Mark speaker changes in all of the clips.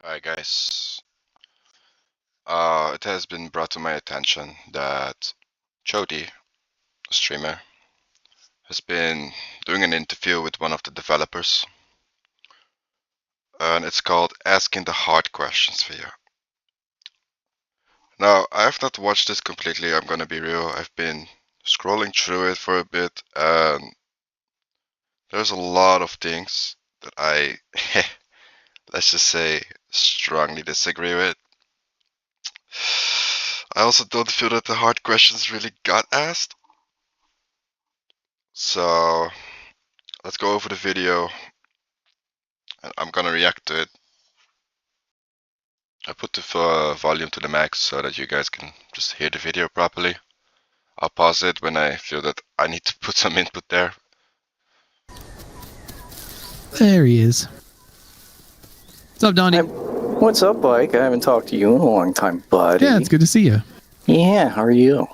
Speaker 1: Alright guys, it has been brought to my attention that Jody, a streamer, has been doing an interview with one of the developers, and it's called Asking the Hard Questions for You. Now, I have not watched this completely, I'm gonna be real. I've been scrolling through it for a bit, and there's a lot of things that I, let's just say, strongly disagree with. I also don't feel that the hard questions really got asked. So let's go over the video and I'm gonna react to it. I put the volume to the max so that you guys can just hear the video properly. I'll pause it when I feel that I need to put some input there.
Speaker 2: There he is. What's up, Dondi?
Speaker 3: What's up, Mike? I haven't talked to you in a long time, buddy.
Speaker 2: Yeah, it's good to see you.
Speaker 3: Yeah, how are you?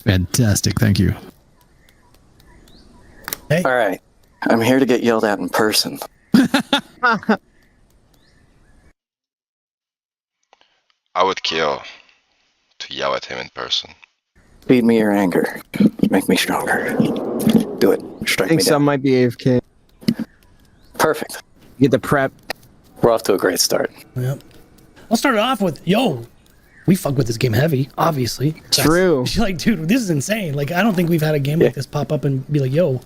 Speaker 2: Fantastic, thank you.
Speaker 4: Hey.
Speaker 3: All right. I'm here to get yelled at in person.
Speaker 1: I would kill to yell at him in person.
Speaker 3: Feed me your anger. Make me stronger. Do it. Strike
Speaker 4: I think
Speaker 3: me
Speaker 4: some
Speaker 3: down.
Speaker 4: might be AFK.
Speaker 3: Perfect.
Speaker 4: Get the prep.
Speaker 3: We're off to a great start.
Speaker 5: Yep. I'll start it off with, yo, we fuck with this game heavy, obviously.
Speaker 4: True.
Speaker 5: She's like, dude, this is insane. Like, I don't think we've had a game like this pop up and be like, yo,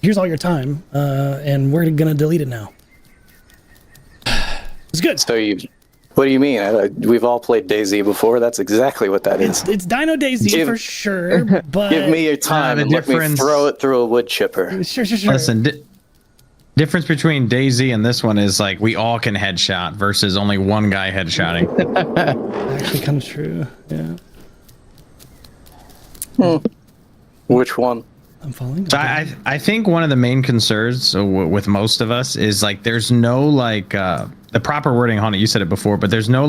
Speaker 5: here's all your time, and we're gonna delete it now. It's good.
Speaker 3: So what do you mean? We've all played DayZ before. That's exactly what that is.
Speaker 5: It's Dino DayZ for sure, but...
Speaker 3: Give me your time and let me throw it through a wood chipper.
Speaker 5: Sure.
Speaker 6: Listen, difference between DayZ and this one is like we all can headshot versus only one guy headshotting.
Speaker 5: Actually kind of true, yeah.
Speaker 3: Which one?
Speaker 5: I'm following.
Speaker 6: So I think one of the main concerns with most of us is like there's no like the proper wording on it. You said it before, but there's no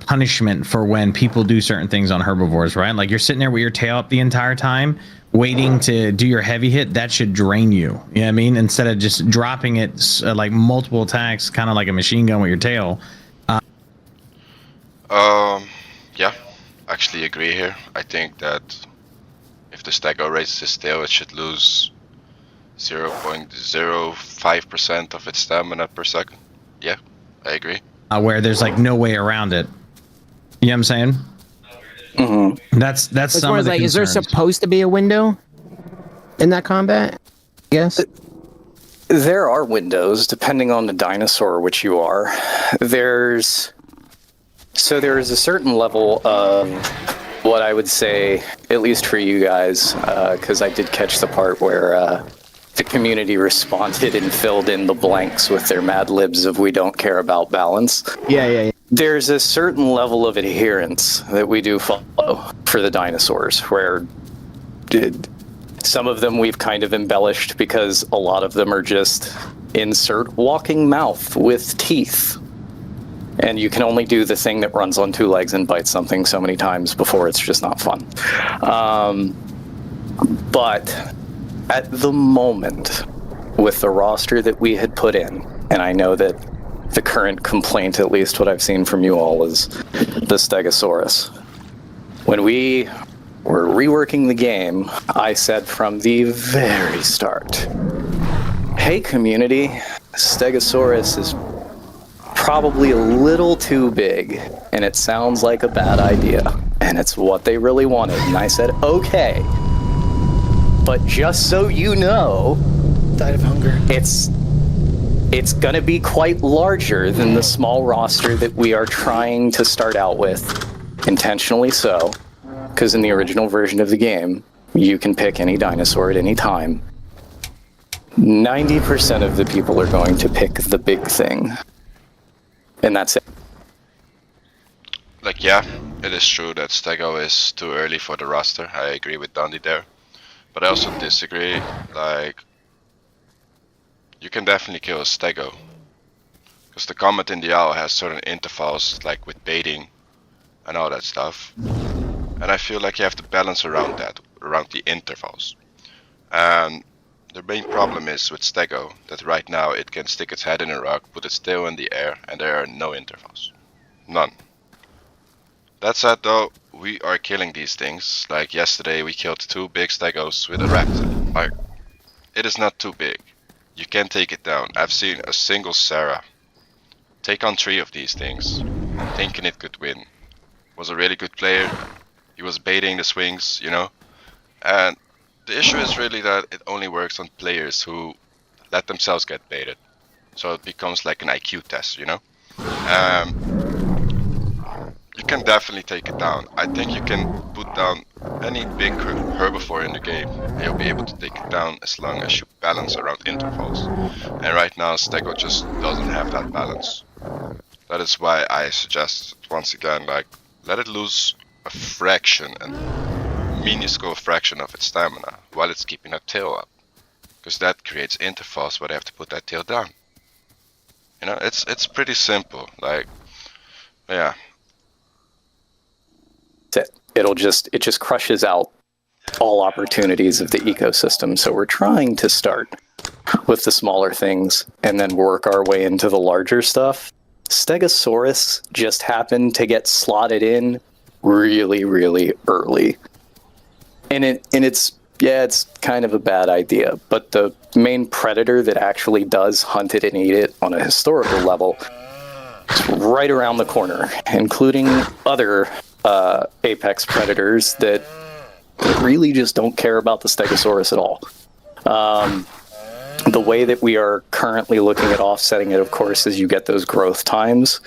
Speaker 6: punishment for when people do certain things on herbivores, right? Like you're sitting there with your tail up the entire time, waiting to do your heavy hit. That should drain you. You know what I mean? Instead of just dropping it like multiple attacks, kind of like a machine gun with your tail.
Speaker 1: Yeah, actually agree here. I think that if the Stego raises his tail, it should lose 0.05% of its stamina per second. Yeah, I agree.
Speaker 6: Where there's like no way around it. You know what I'm saying?
Speaker 3: Mm-hmm.
Speaker 6: That's
Speaker 4: As
Speaker 6: some
Speaker 4: far
Speaker 6: of
Speaker 4: as
Speaker 6: the
Speaker 4: like, is there
Speaker 6: concerns.
Speaker 4: supposed to be a window in that combat? Yes.
Speaker 3: There are windows, depending on the dinosaur which you are. There is a certain level of what I would say, at least for you guys, because I did catch the part where the community responded and filled in the blanks with their Mad Libs of we don't care about balance.
Speaker 4: Yeah.
Speaker 3: There's a certain level of adherence that we do follow for the dinosaurs, where some of them we've kind of embellished because a lot of them are just insert walking mouth with teeth. And you can only do the thing that runs on two legs and bites something so many times before it's just not fun. But at the moment, with the roster that we had put in, and I know that the current complaint, at least what I've seen from you all, is the Stegosaurus. When we were reworking the game, I said from the very start, hey community, Stegosaurus is probably a little too big, and it sounds like a bad idea, and it's what they really wanted. And I said, okay, but just so you know,
Speaker 5: Died of hunger.
Speaker 3: it's gonna be quite larger than the small roster that we are trying to start out with, intentionally so, because in the original version of the game, you can pick any dinosaur at any time. 90% of the people are going to pick the big thing. And that's it.
Speaker 1: Like, yeah, it is true that Stego is too early for the roster. I agree with Dondi there. But I also disagree. Like, you can definitely kill a Stego. Because the combat in the owl has certain intervals, like with baiting and all that stuff. And I feel like you have to balance around that, around the intervals. And The main problem is with Stego that right now it can stick its head in a rock, put its tail in the air, and there are no intervals. None. That said though, we are killing these things. Like yesterday we killed 2 big Stegos with a raptor. Like, it is not too big. You can take it down. I've seen a single Sarah take on 3 of these things, thinking it could win. Was a really good player. He was baiting the swings, you know. And the issue is really that it only works on players who let themselves get baited. So it becomes like an IQ test, you know. You can definitely take it down. I think you can put down any big herbivore in the game and you'll be able to take it down as long as you balance around intervals. And right now Stego just doesn't have that balance. That is why I suggest, once again, like, let it lose a fraction, a minuscule fraction of its stamina while it's keeping that tail up. Because that creates intervals where they have to put that tail down. You know, it's pretty simple. Like, yeah.
Speaker 3: It just crushes out all opportunities of the ecosystem. So we're trying to start with the smaller things and then work our way into the larger stuff. Stegosaurus just happened to get slotted in really, really early. And it's kind of a bad idea, but the main predator that actually does hunt it and eat it on a historical level is right around the corner, including other apex predators that really just don't care about the Stegosaurus at all. The way that we are currently looking at offsetting it, of course, is you get those growth times.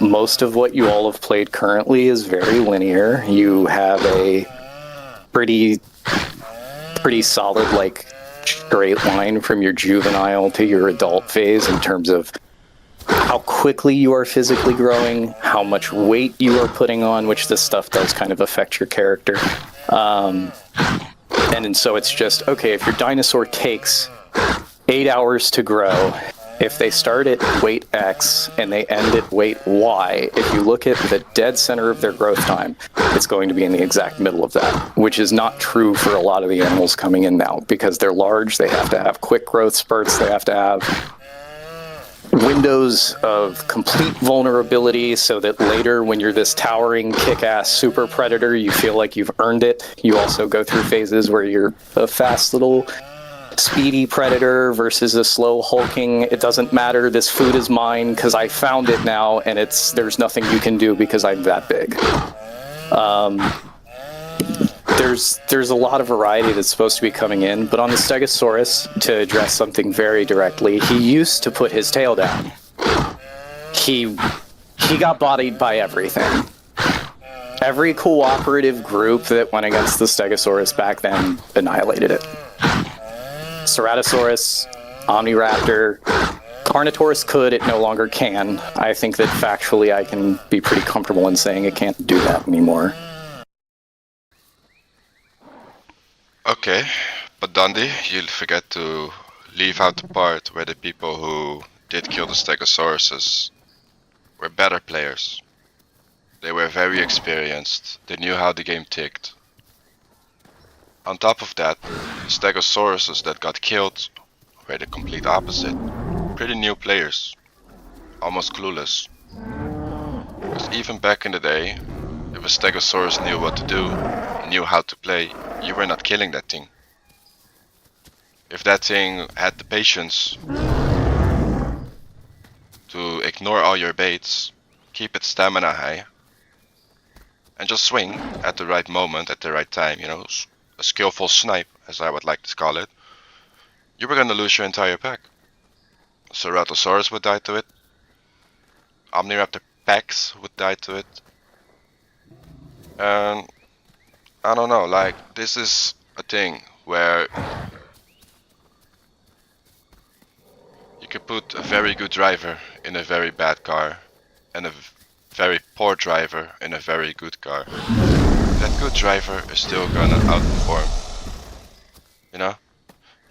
Speaker 3: Most of what you all have played currently is very linear. You have a pretty solid, like, straight line from your juvenile to your adult phase in terms of how quickly you are physically growing, how much weight you are putting on, which this stuff does kind of affect your character. And so it's just, okay, if your dinosaur takes 8 hours to grow, if they start at weight X and they end at weight Y, if you look at the dead center of their growth time, it's going to be in the exact middle of that, which is not true for a lot of the animals coming in now. Because they're large, they have to have quick growth spurts, they have to have windows of complete vulnerability so that later when you're this towering kick-ass super predator, you feel like you've earned it. You also go through phases where you're a fast little speedy predator versus a slow hulking, it doesn't matter, this food is mine because I found it now, and there's nothing you can do because I'm that big. There's a lot of variety that's supposed to be coming in, but on the Stegosaurus, to address something very directly, he used to put his tail down. He got bodied by everything. Every cooperative group that went against the Stegosaurus back then annihilated it. Ceratosaurus, Omniraptor, Carnotaurus could, it no longer can. I think that factually I can be pretty comfortable in saying it can't do that anymore.
Speaker 1: Okay, but Dondi, you forget to leave out the part where the people who did kill the Stegosauruses were better players. They were very experienced, they knew how the game ticked. On top of that, the Stegosauruses that got killed were the complete opposite. Pretty new players, almost clueless. Because even back in the day, if a Stegosaurus knew what to do, knew how to play, you were not killing that thing. If that thing had the patience to ignore all your baits, keep its stamina high, and just swing at the right moment, at the right time, you know, a skillful snipe, as I would like to call it, you were gonna lose your entire pack. Ceratosaurus would die to it, Omniraptor packs would die to it, and I don't know, like, this is a thing where you could put a very good driver in a very bad car and a very poor driver in a very good car. That good driver is still gonna outperform. You know?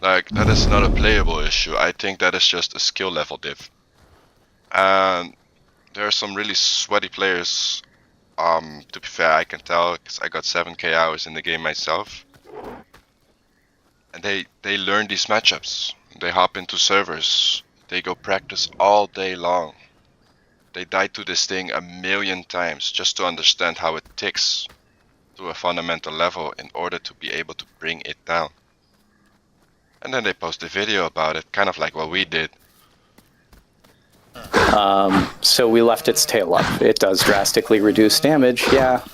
Speaker 1: Like, that is not a playable issue. I think that is just a skill level diff. And there are some really sweaty players. To be fair, I can tell because I got 7k hours in the game myself. And they learn these matchups. They hop into servers. They go practice all day long. They died to this thing a million times just to understand how it ticks to a fundamental level in order to be able to bring it down. And then they post a video about it, kind of like what we did.
Speaker 3: So we left its tail up. It does drastically reduce damage, yeah,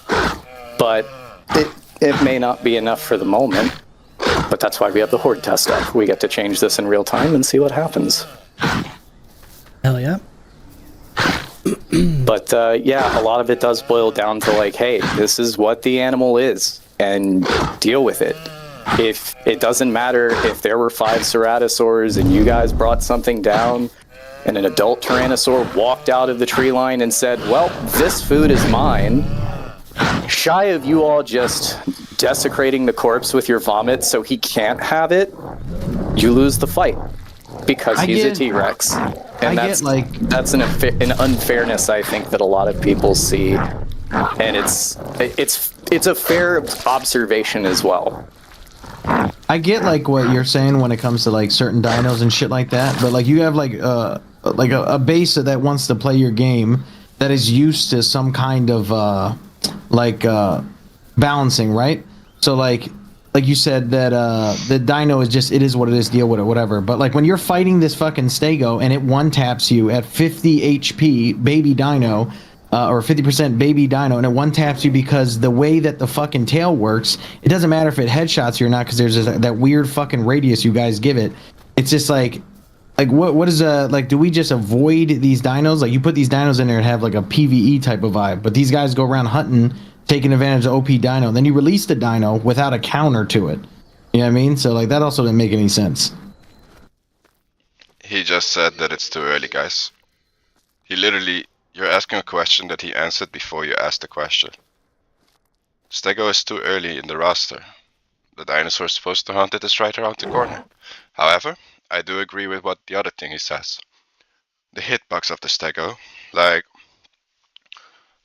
Speaker 3: but it may not be enough for the moment. But that's why we have the Horde test up. We get to change this in real time and see what happens.
Speaker 5: Hell yeah.
Speaker 3: But yeah, a lot of it does boil down to like, hey, this is what the animal is, and deal with it. If it doesn't matter if there were 5 Ceratosaurs and you guys brought something down, and an adult Tyrannosaur walked out of the tree line and said, well, this food is mine, shy of you all just desecrating the corpse with your vomit so he can't have it, you lose the fight. Because he's a T-Rex. And that's an unfairness, I think, that a lot of people see. And it's a fair observation as well.
Speaker 6: I get like what you're saying when it comes to like certain dinos and shit like that, but like you have like a base that wants to play your game that is used to some kind of balancing, right? So like you said that the dino is just, it is what it is, deal with it, whatever. But like when you're fighting this fucking Stego and it one taps you at 50 HP baby dino, or 50% baby dino, and it one taps you because the way that the fucking tail works, it doesn't matter if it headshots you or not because there's that weird fucking radius you guys give it. It's just like what is like, do we just avoid these dinos? Like you put these dinos in there and have like a PvE type of vibe, but these guys go around hunting, taking advantage of OP dino, and then you release the dino without a counter to it. You know what I mean? So like that also didn't make any sense.
Speaker 1: He just said that it's too early, guys. He literally, you're asking a question that he answered before you asked the question. Stego is too early in the roster. The dinosaur supposed to hunt it is right around the corner. However, I do agree with what the other thing he says. The hitbox of the Stego, like,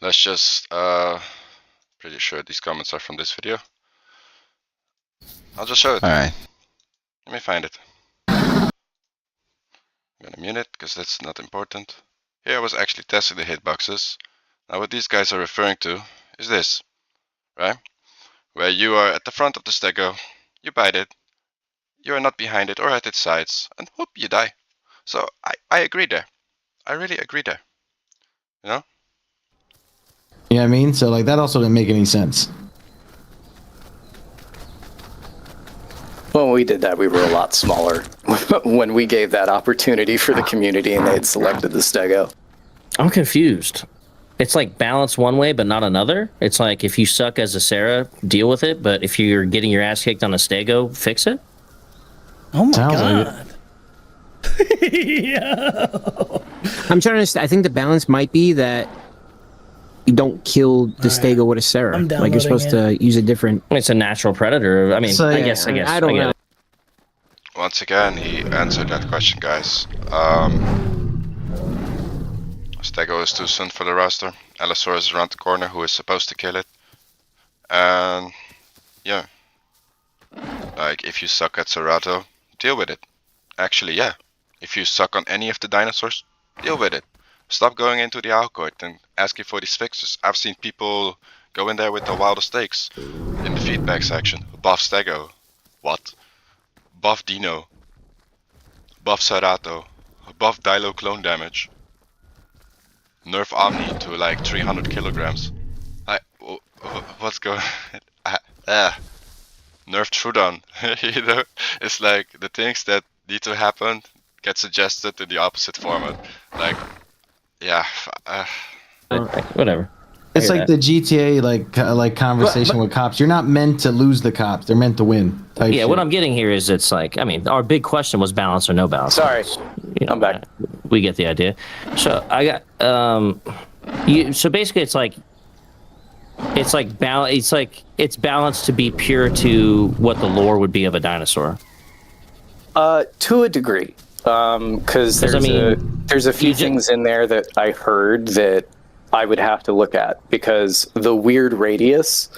Speaker 1: let's just, pretty sure these comments are from this video. I'll just show it.
Speaker 7: Alright.
Speaker 1: Let me find it. I'm gonna mute it, because that's not important. Here I was actually testing the hitboxes. Now what these guys are referring to is this, right? Where you are at the front of the Stego, you bite it, you are not behind it or at its sides, and whoop, you die. So I agree there. I really agree there. You know?
Speaker 6: You know what I mean? So like that also didn't make any sense.
Speaker 3: When we did that, we were a lot smaller. When we gave that opportunity for the community and they had selected the Stego.
Speaker 8: I'm confused. It's like balance one way, but not another. It's like if you suck as a Sarah, deal with it. But if you're getting your ass kicked on a Stego, fix it.
Speaker 5: Oh my
Speaker 6: Sounds
Speaker 5: god.
Speaker 6: like
Speaker 5: Yeah.
Speaker 4: I'm trying to understand. I think the balance might be that you don't kill the Stego with a Sarah.
Speaker 5: I'm
Speaker 4: Like you're supposed to use a different.
Speaker 8: It's a natural predator. I mean,
Speaker 6: So,
Speaker 8: I guess.
Speaker 4: I don't
Speaker 8: get
Speaker 4: know.
Speaker 8: it.
Speaker 1: Once again, he answered that question, guys. Stego is too soon for the roster. Allosaurus is around the corner, who is supposed to kill it. And yeah, like if you suck at Cerato, deal with it. Actually, yeah, if you suck on any of the dinosaurs, deal with it. Stop going into the outcourt and asking for these fixes. I've seen people go in there with the wildest takes in the feedback section. Buff Stego. What? Buff Dino. Buff Cerato. Buff Dilo clone damage. Nerf Omni to like 300 kilograms. What's going Nerf Trudon. You know? It's like the things that need to happen get suggested in the opposite format. Like, yeah.
Speaker 8: Whatever.
Speaker 6: It's like the GTA like conversation with cops. You're not meant to lose the cops. They're meant to win.
Speaker 8: Yeah,
Speaker 6: shit.
Speaker 8: what I'm getting here is it's like, I mean, our big question was balance or no balance.
Speaker 3: Sorry,
Speaker 8: You know,
Speaker 3: I'm back.
Speaker 8: We get the idea. So I got so basically it's balanced to be pure to what the lore would be of a dinosaur.
Speaker 3: To a degree, because there's a few things in there that I heard that I would have to look at, because the weird radius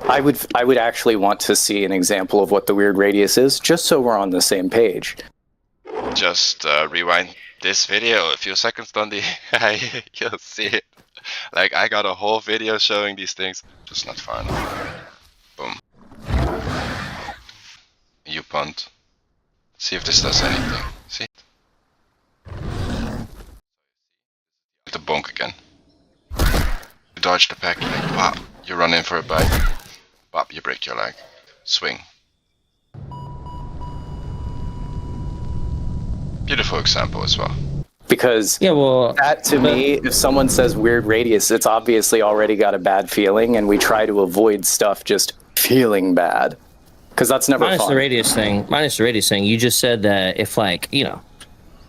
Speaker 3: I would actually want to see an example of what the weird radius is, just so we're on the same page.
Speaker 1: Just rewind this video a few seconds, Dondi. You'll see it. Like, I got a whole video showing these things, just not far enough. Boom. You punt. See if this does anything. See? The bonk again. You dodge the pack, like, pop. You run in for a bite. Pop, you break your leg. Swing. Beautiful example as well.
Speaker 3: Because that to me, if someone says weird radius, it's obviously already got a bad feeling, and we try to avoid stuff just feeling bad. Because that's never
Speaker 8: minus
Speaker 3: fun.
Speaker 8: the radius thing, you just said that if, like, you know,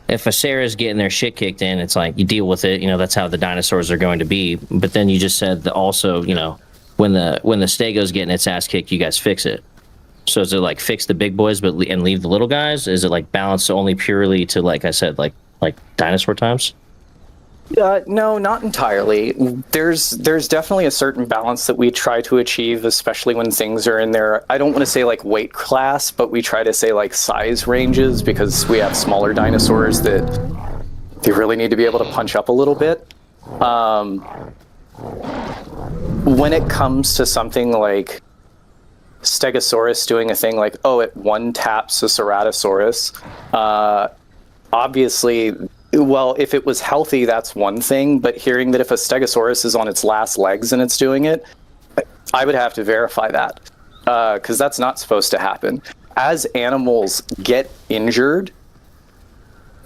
Speaker 8: if a Sarah's getting their shit kicked in, it's like you deal with it. You know, that's how the dinosaurs are going to be. But then you just said that also, you know, when the Stego's getting its ass kicked, you guys fix it. So is it like fix the big boys and leave the little guys? Is it like balanced only purely to, like I said, like dinosaur times?
Speaker 3: No, not entirely. There's definitely a certain balance that we try to achieve, especially when things are in their, I don't want to say like weight class, but we try to say like size ranges, because we have smaller dinosaurs that they really need to be able to punch up a little bit. When it comes to something like Stegosaurus doing a thing like, oh, it one taps a Ceratosaurus, obviously, well, if it was healthy, that's one thing, but hearing that if a Stegosaurus is on its last legs and it's doing it, I would have to verify that, because that's not supposed to happen. As animals get injured,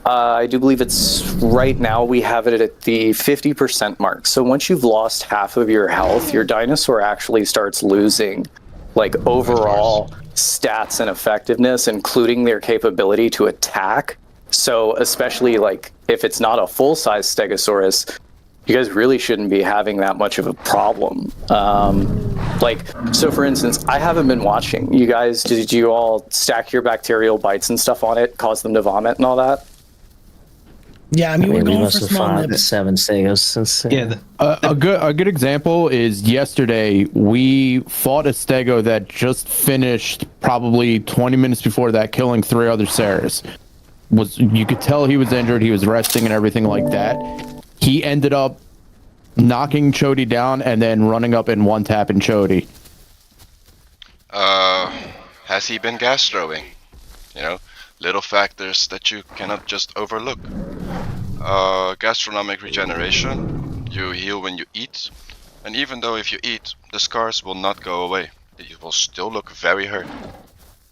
Speaker 3: I do believe it's right now we have it at the 50% mark. So once you've lost half of your health, your dinosaur actually starts losing like overall stats and effectiveness, including their capability to attack. So especially like if it's not a full-size Stegosaurus, you guys really shouldn't be having that much of a problem. So for instance, I haven't been watching. You guys, did you all stack your bacterial bites and stuff on it, cause them to vomit and all that?
Speaker 5: Yeah, I mean we're going for
Speaker 8: must have
Speaker 5: small
Speaker 8: 5 to
Speaker 5: nips.
Speaker 8: 7 Stegos.
Speaker 7: Yeah, a good example is yesterday we fought a Stego that just finished probably 20 minutes before that, killing 3 other Saras. You could tell he was injured, he was resting and everything like that. He ended up knocking Chody down and then running up in one tap in Chody.
Speaker 1: Has he been gas throwing? You know, little factors that you cannot just overlook. Gastronomic regeneration, you heal when you eat, and even though if you eat, the scars will not go away. You will still look very hurt,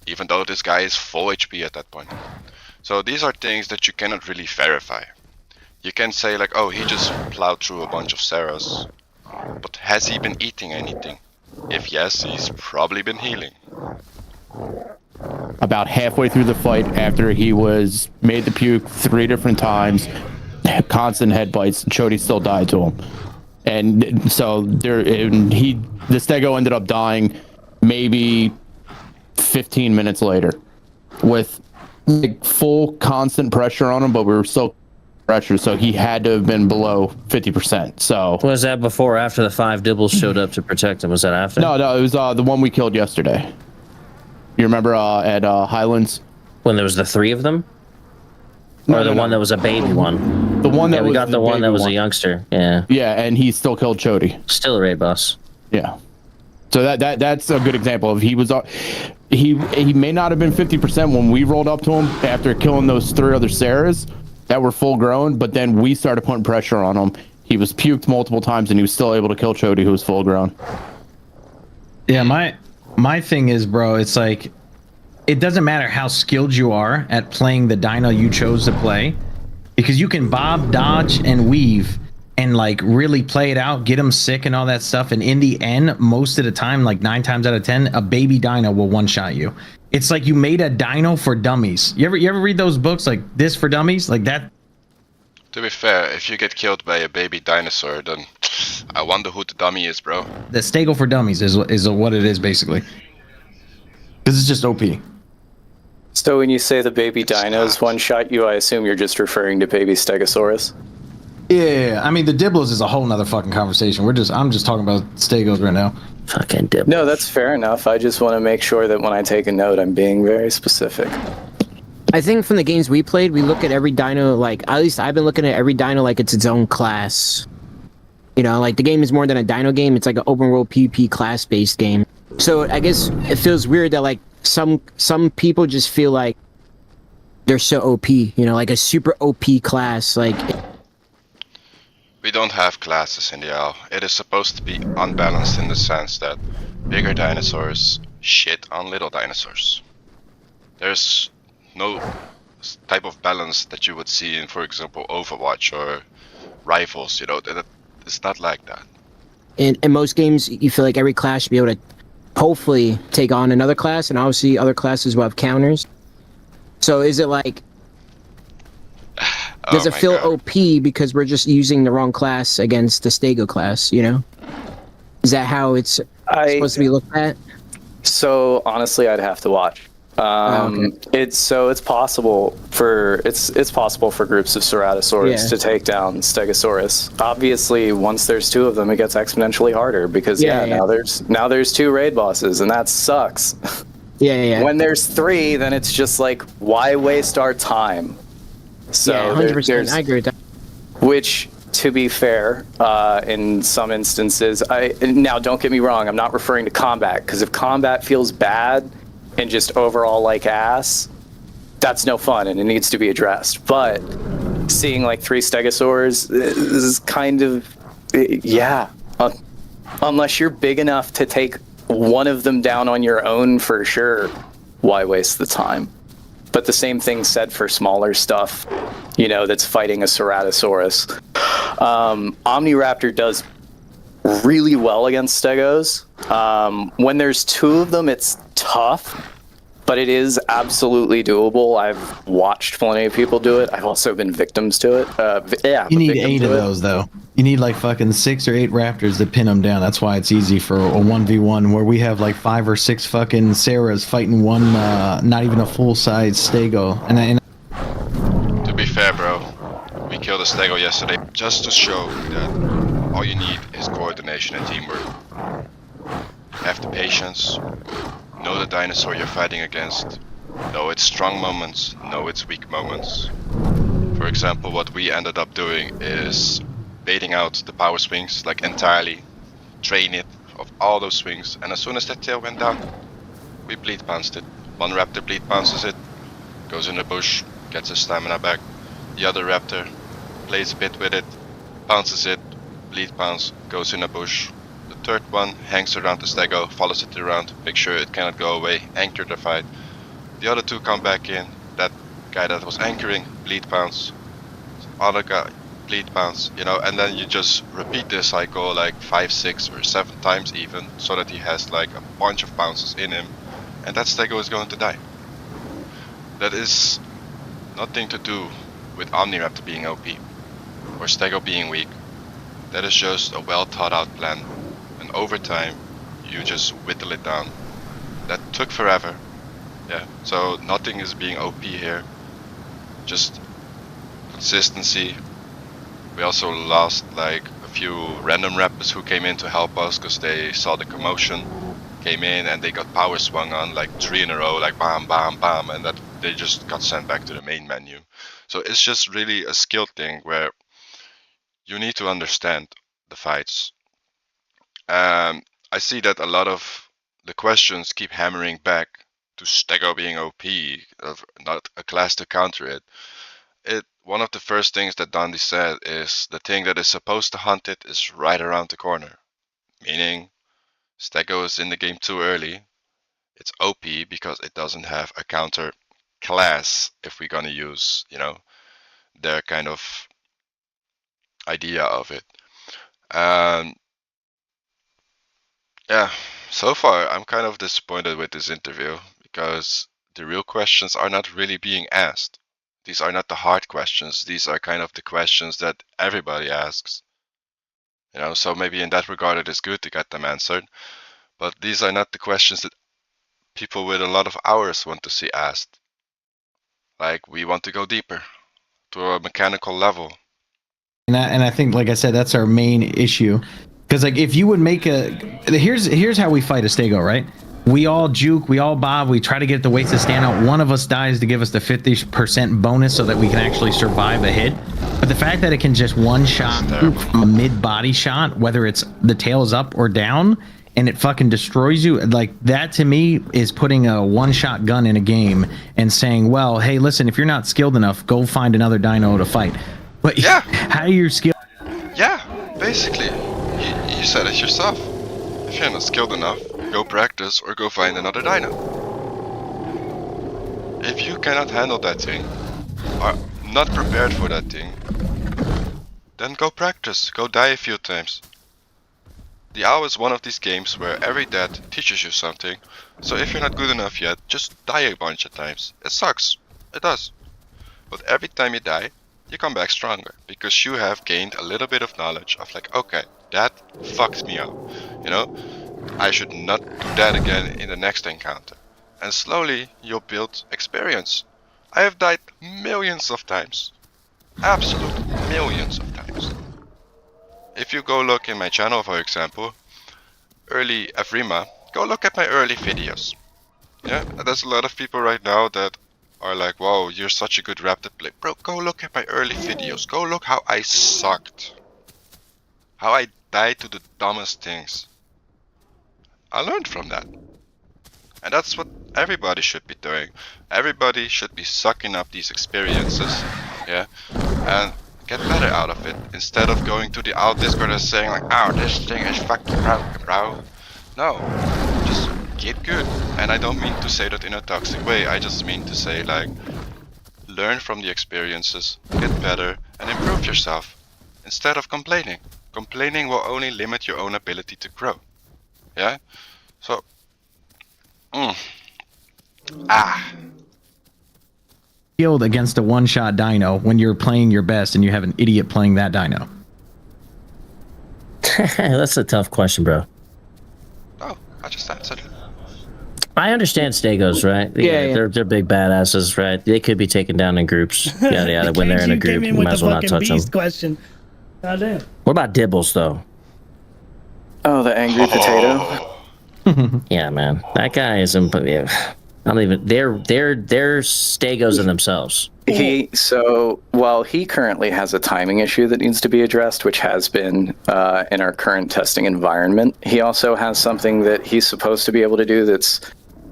Speaker 1: even though this guy is full HP at that point. So these are things that you cannot really verify. You can say like, oh, he just plowed through a bunch of Saras, but has he been eating anything? If yes, he's probably been healing.
Speaker 7: About halfway through the fight, after he was made the puke 3 different times, constant head bites, Chody still died to him. And so the Stego ended up dying maybe 15 minutes later with like full constant pressure on him, but we were still pressure, so he had to have been below 50%. So
Speaker 8: Was that before or after the 5 dibbles showed up to protect him? Was that after?
Speaker 7: no, it was the one we killed yesterday. You remember at Highlands?
Speaker 8: When there was the 3 of them? Or the one that was a baby one?
Speaker 7: The one that
Speaker 8: we
Speaker 7: was
Speaker 8: got the one that was a youngster. Yeah.
Speaker 7: Yeah, and he still killed Chody.
Speaker 8: Still a raid boss.
Speaker 7: Yeah. So that's a good example of he may not have been 50% when we rolled up to him after killing those 3 other Saras that were full grown, but then we started putting pressure on him. He was puked multiple times and he was still able to kill Chody, who was full grown.
Speaker 6: Yeah, my thing is, bro, it's like it doesn't matter how skilled you are at playing the dino you chose to play, because you can bob, dodge, and weave and like really play it out, get them sick and all that stuff, and in the end, most of the time, like 9 times out of 10, a baby dino will one-shot you. It's like you made a dino for dummies. You ever read those books like This for Dummies? Like that.
Speaker 1: To be fair, if you get killed by a baby dinosaur, then I wonder who the dummy is, bro.
Speaker 6: The Stego for Dummies is what it is basically. This is just OP.
Speaker 3: So when you say the baby dinos one-shot you, I assume you're just referring to baby Stegosaurus?
Speaker 6: Yeah, I mean the Diblos is a whole nother fucking conversation. I'm just talking about Stegos right now.
Speaker 8: Fucking dip.
Speaker 3: No, that's fair enough. I just want to make sure that when I take a note, I'm being very specific.
Speaker 4: I think from the games we played, we look at every dino like, at least I've been looking at every dino like it's its own class. You know, like the game is more than a dino game. It's like an open world PvP class based game. So I guess it feels weird that like some people just feel like they're so OP. You know, like a super OP class. Like
Speaker 1: We don't have classes in the L. It is supposed to be unbalanced in the sense that bigger dinosaurs shit on little dinosaurs. There's no type of balance that you would see in, for example, Overwatch or Rivals. You know, it's not like that.
Speaker 4: in most games, you feel like every class should be able to hopefully take on another class, and obviously other classes will have counters. So is it like, does
Speaker 1: Oh
Speaker 4: it
Speaker 1: my
Speaker 4: feel
Speaker 1: God.
Speaker 4: OP because we're just using the wrong class against the Stego class, you know? Is that how it's supposed to be looked at?
Speaker 3: So honestly, I'd have to watch.
Speaker 4: Okay.
Speaker 3: It's possible for possible for groups of Ceratosaurus
Speaker 4: Yeah.
Speaker 3: to take down Stegosaurus. Obviously, once there's two of them, it gets exponentially harder because
Speaker 4: Yeah.
Speaker 3: now there's two raid bosses, and that sucks.
Speaker 4: Yeah.
Speaker 3: When there's three, then it's just like, why waste our time? So
Speaker 4: yeah, 100%. I agree with that.
Speaker 3: which, to be fair, in some instances, now don't get me wrong, I'm not referring to combat, because if combat feels bad and just overall like ass, that's no fun and it needs to be addressed. But seeing like three Stegosaurs is kind of, yeah, unless you're big enough to take one of them down on your own for sure, why waste the time? But the same thing said for smaller stuff, you know, that's fighting a Ceratosaurus. Omniraptor does really well against Stegos. When there's two of them, it's tough, but it is absolutely doable. I've watched plenty of people do it. I've also been victims to it.
Speaker 6: You need
Speaker 3: victim
Speaker 6: 8
Speaker 3: to
Speaker 6: of
Speaker 3: it.
Speaker 6: those though. You need like fucking 6 or 8 raptors to pin them down. That's why it's easy for a 1v1 where we have like 5 or 6 fucking Sarahs fighting one, not even a full size Stego. And
Speaker 1: To be fair, bro, we killed a Stego yesterday just to show that all you need is coordination and teamwork. Have the patience, know the dinosaur you're fighting against, know its strong moments, know its weak moments. For example, what we ended up doing is baiting out the power swings like entirely, drain it of all those swings, and as soon as that tail went down, we bleed bounced it. One raptor bleed bounces it, goes in the bush, gets his stamina back. The other raptor plays a bit with it, bounces it, bleed bounce, goes in a bush. The third one hangs around the Stego, follows it around, makes sure it cannot go away, anchor the fight. The other two come back in. That guy that was anchoring, bleed bounce. Other guy, bleed bounce, you know, and then you just repeat this cycle like 5, 6, or 7 times even, so that he has like a bunch of bounces in him, and that Stego is going to die. That is nothing to do with Omniraptor being OP or Stego being weak. That is just a well thought out plan, and over time you just whittle it down. That took forever, yeah, so nothing is being OP here, just consistency. We also lost like a few random rappers who came in to help us because they saw the commotion, came in and they got power swung on like 3 in a row, like bam, bam, bam, and that they just got sent back to the main menu. So it's just really a skill thing where you need to understand the fights. I see that a lot of the questions keep hammering back to Stego being OP, of not a class to counter it. One of the first things that Dondi said is the thing that is supposed to hunt it is right around the corner. Meaning, Stego is in the game too early. It's OP because it doesn't have a counter class, if we're gonna use, you know, their kind of idea of it. Yeah, so far I'm kind of disappointed with this interview because the real questions are not really being asked. These are not the hard questions. These are kind of the questions that everybody asks. You know, so maybe in that regard it is good to get them answered. But these are not the questions that people with a lot of hours want to see asked. Like, we want to go deeper to a mechanical level.
Speaker 6: And I think, like I said, that's our main issue. Because like, if you would make here's how we fight a Stego, right? We all juke, we all bob, we try to get the weights to stand out. One of us dies to give us the 50% bonus so that we can actually survive a hit. But the fact that it can just one shot from a mid-body shot, whether it's the tail is up or down, and it fucking destroys you, like that to me is putting a one-shot gun in a game and saying, well, hey, listen, if you're not skilled enough, go find another dino to fight. But
Speaker 1: Yeah.
Speaker 6: how you're skilled?
Speaker 1: Yeah, basically. You said it yourself. If you're not skilled enough, go practice or go find another dino. If you cannot handle that thing, are not prepared for that thing, then go practice, go die a few times. The OWL is one of these games where every death teaches you something, so if you're not good enough yet, just die a bunch of times. It sucks, it does. But every time you die, you come back stronger, because you have gained a little bit of knowledge of like, okay, that fucked me up, you know? I should not do that again in the next encounter. And slowly, you'll build experience. I have died millions of times. Absolute millions of times. If you go look in my channel, for example, early Evrima, go look at my early videos. Yeah, there's a lot of people right now that are like, wow, you're such a good raptor player. Bro, go look at my early videos. Go look how I sucked. How I died to the dumbest things. I learned from that. And that's what everybody should be doing. Everybody should be sucking up these experiences, yeah, and get better out of it, instead of going to the OWL Discord and saying like, oh, this thing is fucking broken, bro. No, just get good. And I don't mean to say that in a toxic way, I just mean to say like, learn from the experiences, get better, and improve yourself, instead of complaining. Complaining will only limit your own ability to grow. Yeah? So,
Speaker 6: Skilled against a one-shot dino when you're playing your best and you have an idiot playing that dino?
Speaker 8: That's a tough question, bro.
Speaker 1: oh, I just answered it.
Speaker 8: I understand Stegos, right?
Speaker 4: Yeah.
Speaker 8: They're big badasses, right? They could be taken down in groups. Yada yada. When they're in a group, you might as well not touch them.
Speaker 5: Question. Goddamn.
Speaker 8: What about Dibbles though?
Speaker 3: Oh, the angry potato.
Speaker 8: Yeah, man, that guy isn't. Yeah, I don't even. They're Stegos in themselves.
Speaker 3: While he currently has a timing issue that needs to be addressed, which has been in our current testing environment, he also has something that he's supposed to be able to do that's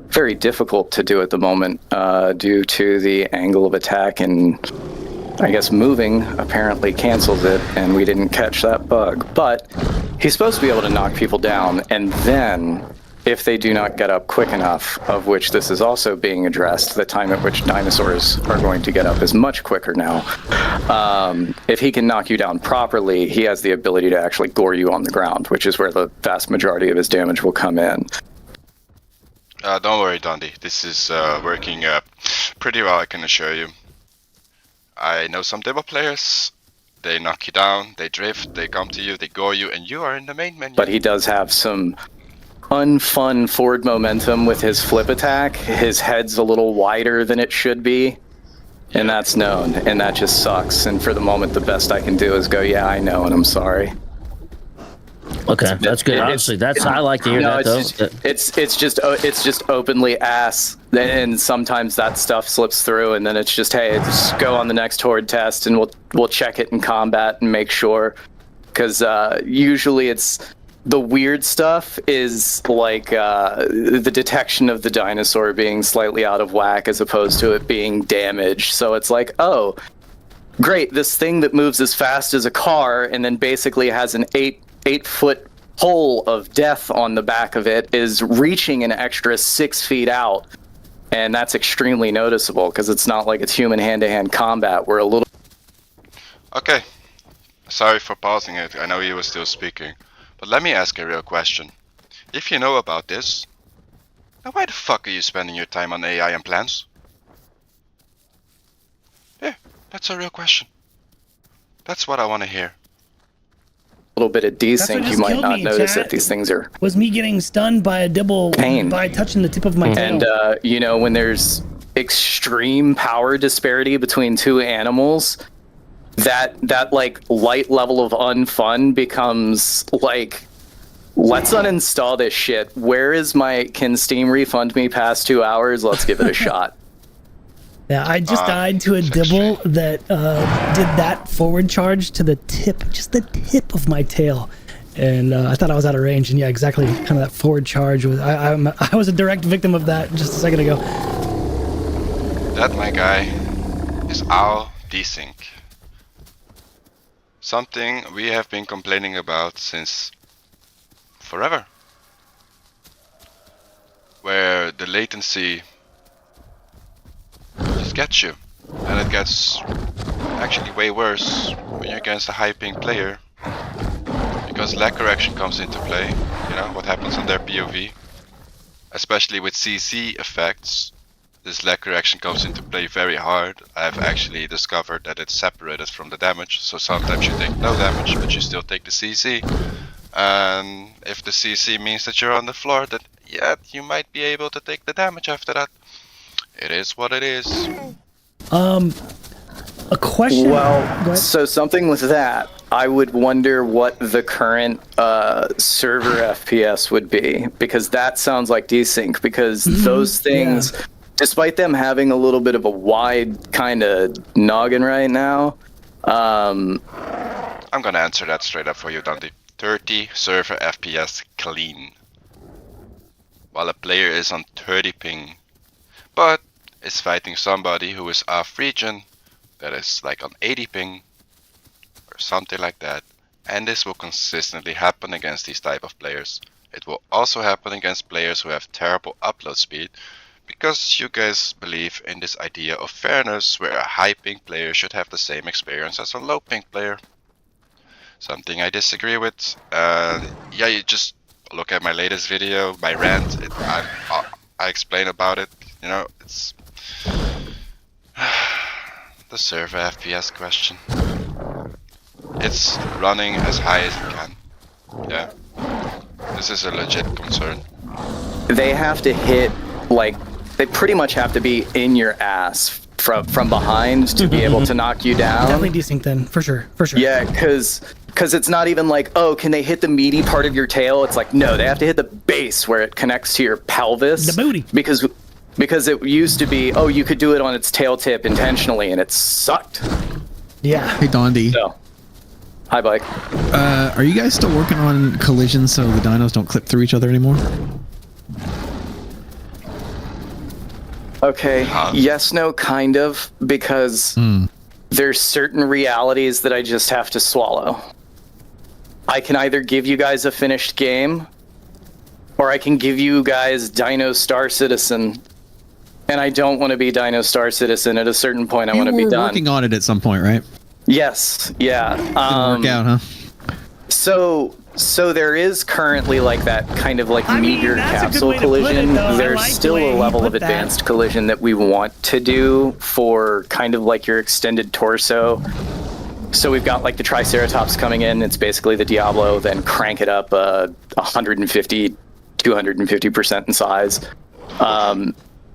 Speaker 3: very difficult to do at the moment due to the angle of attack, and I guess moving apparently cancels it, and we didn't catch that bug. But he's supposed to be able to knock people down, and then if they do not get up quick enough, of which this is also being addressed, the time at which dinosaurs are going to get up is much quicker now. If he can knock you down properly, he has the ability to actually gore you on the ground, which is where the vast majority of his damage will come in.
Speaker 1: Don't worry, Dondi. This is working pretty well, I can assure you. I know some Dibble players. They knock you down, they drift, they come to you, they gore you, and you are in the main menu.
Speaker 3: But he does have some unfun forward momentum with his flip attack. His head's a little wider than it should be, and that's known, and that just sucks. And for the moment, the best I can do is go, yeah, I know, and I'm sorry.
Speaker 8: Okay, that's good. Honestly, I like to hear that though.
Speaker 3: It's just openly ass, and sometimes that stuff slips through, and then it's just, hey, just go on the next horde test, and we'll check it in combat and make sure, because usually it's the weird stuff is like the detection of the dinosaur being slightly out of whack as opposed to it being damaged. So it's like, oh, great, this thing that moves as fast as a car and then basically has an 8-foot hole of death on the back of it is reaching an extra 6 feet out. And that's extremely noticeable because it's not like it's human hand-to-hand combat. We're a little...
Speaker 1: Okay, sorry for pausing it. I know you were still speaking. But let me ask a real question. If you know about this, then why the fuck are you spending your time on AI and plans? Yeah, that's a real question. That's what I want to hear.
Speaker 3: A little bit of desync, you might not notice that these things are...
Speaker 5: Was me getting stunned by a Dibble by touching the tip of my tail.
Speaker 3: And, you know, when there's extreme power disparity between two animals, that like light level of unfun becomes like, let's uninstall this shit. Can Steam refund me past 2 hours? Let's give it a shot.
Speaker 5: Yeah, I just died to a dibble that did that forward charge to the tip, just the tip of my tail. And I thought I was out of range, and yeah, exactly, kind of that forward charge. I was a direct victim of that just a second ago.
Speaker 1: That, my guy, is our desync. Something we have been complaining about since forever. Where the latency just gets you. And it gets actually way worse when you're against a high ping player. Because lag correction comes into play, you know, what happens on their POV. Especially with CC effects, this lag correction comes into play very hard. I've actually discovered that it's separated from the damage, so sometimes you take no damage, but you still take the CC. And if the CC means that you're on the floor, then yeah, you might be able to take the damage after that. It is what it is.
Speaker 5: A question.
Speaker 3: Well, so something with that, I would wonder what the current server FPS would be, because that sounds like desync, because those things, despite them having a little bit of a wide kind of noggin right now,
Speaker 1: I'm gonna answer that straight up for you, Dondi. 30 server FPS clean, while a player is on 30 ping, but is fighting somebody who is off region that is like on 80 ping or something like that. And this will consistently happen against these type of players. It will also happen against players who have terrible upload speed, because you guys believe in this idea of fairness where a high ping player should have the same experience as a low ping player. Something I disagree with. Yeah, you just look at my latest video, my rant. I explain about it. You know, it's the server FPS question. It's running as high as it can. Yeah, this is a legit concern.
Speaker 3: They have to hit, like, they pretty much have to be in your ass from behind to be able to knock you down.
Speaker 5: Definitely desync then, for sure.
Speaker 3: Yeah, because it's not even like, oh, can they hit the meaty part of your tail? It's like, no, they have to hit the base where it connects to your pelvis.
Speaker 5: The booty.
Speaker 3: Because it used to be, oh, you could do it on its tail tip intentionally, and it sucked.
Speaker 5: Yeah.
Speaker 2: Hey, Dondi.
Speaker 3: So, hi, Bike.
Speaker 2: Are you guys still working on collisions so the dinos don't clip through each other anymore?
Speaker 3: Okay, yes, no, kind of, because there's certain realities that I just have to swallow. I can either give you guys a finished game, or I can give you guys Dino Star Citizen. And I don't want to be Dino Star Citizen. At a certain point, I want to be done.
Speaker 2: You were working on it at some point, right?
Speaker 3: Yes, yeah.
Speaker 2: Didn't work out, huh?
Speaker 3: So there is currently like that kind of like meager capsule collision. There's
Speaker 5: like
Speaker 3: still a level of
Speaker 5: that.
Speaker 3: advanced collision that we want to do for kind of like your extended torso. So we've got like the Triceratops coming in. It's basically the Diablo, then crank it up 150, 250% in size.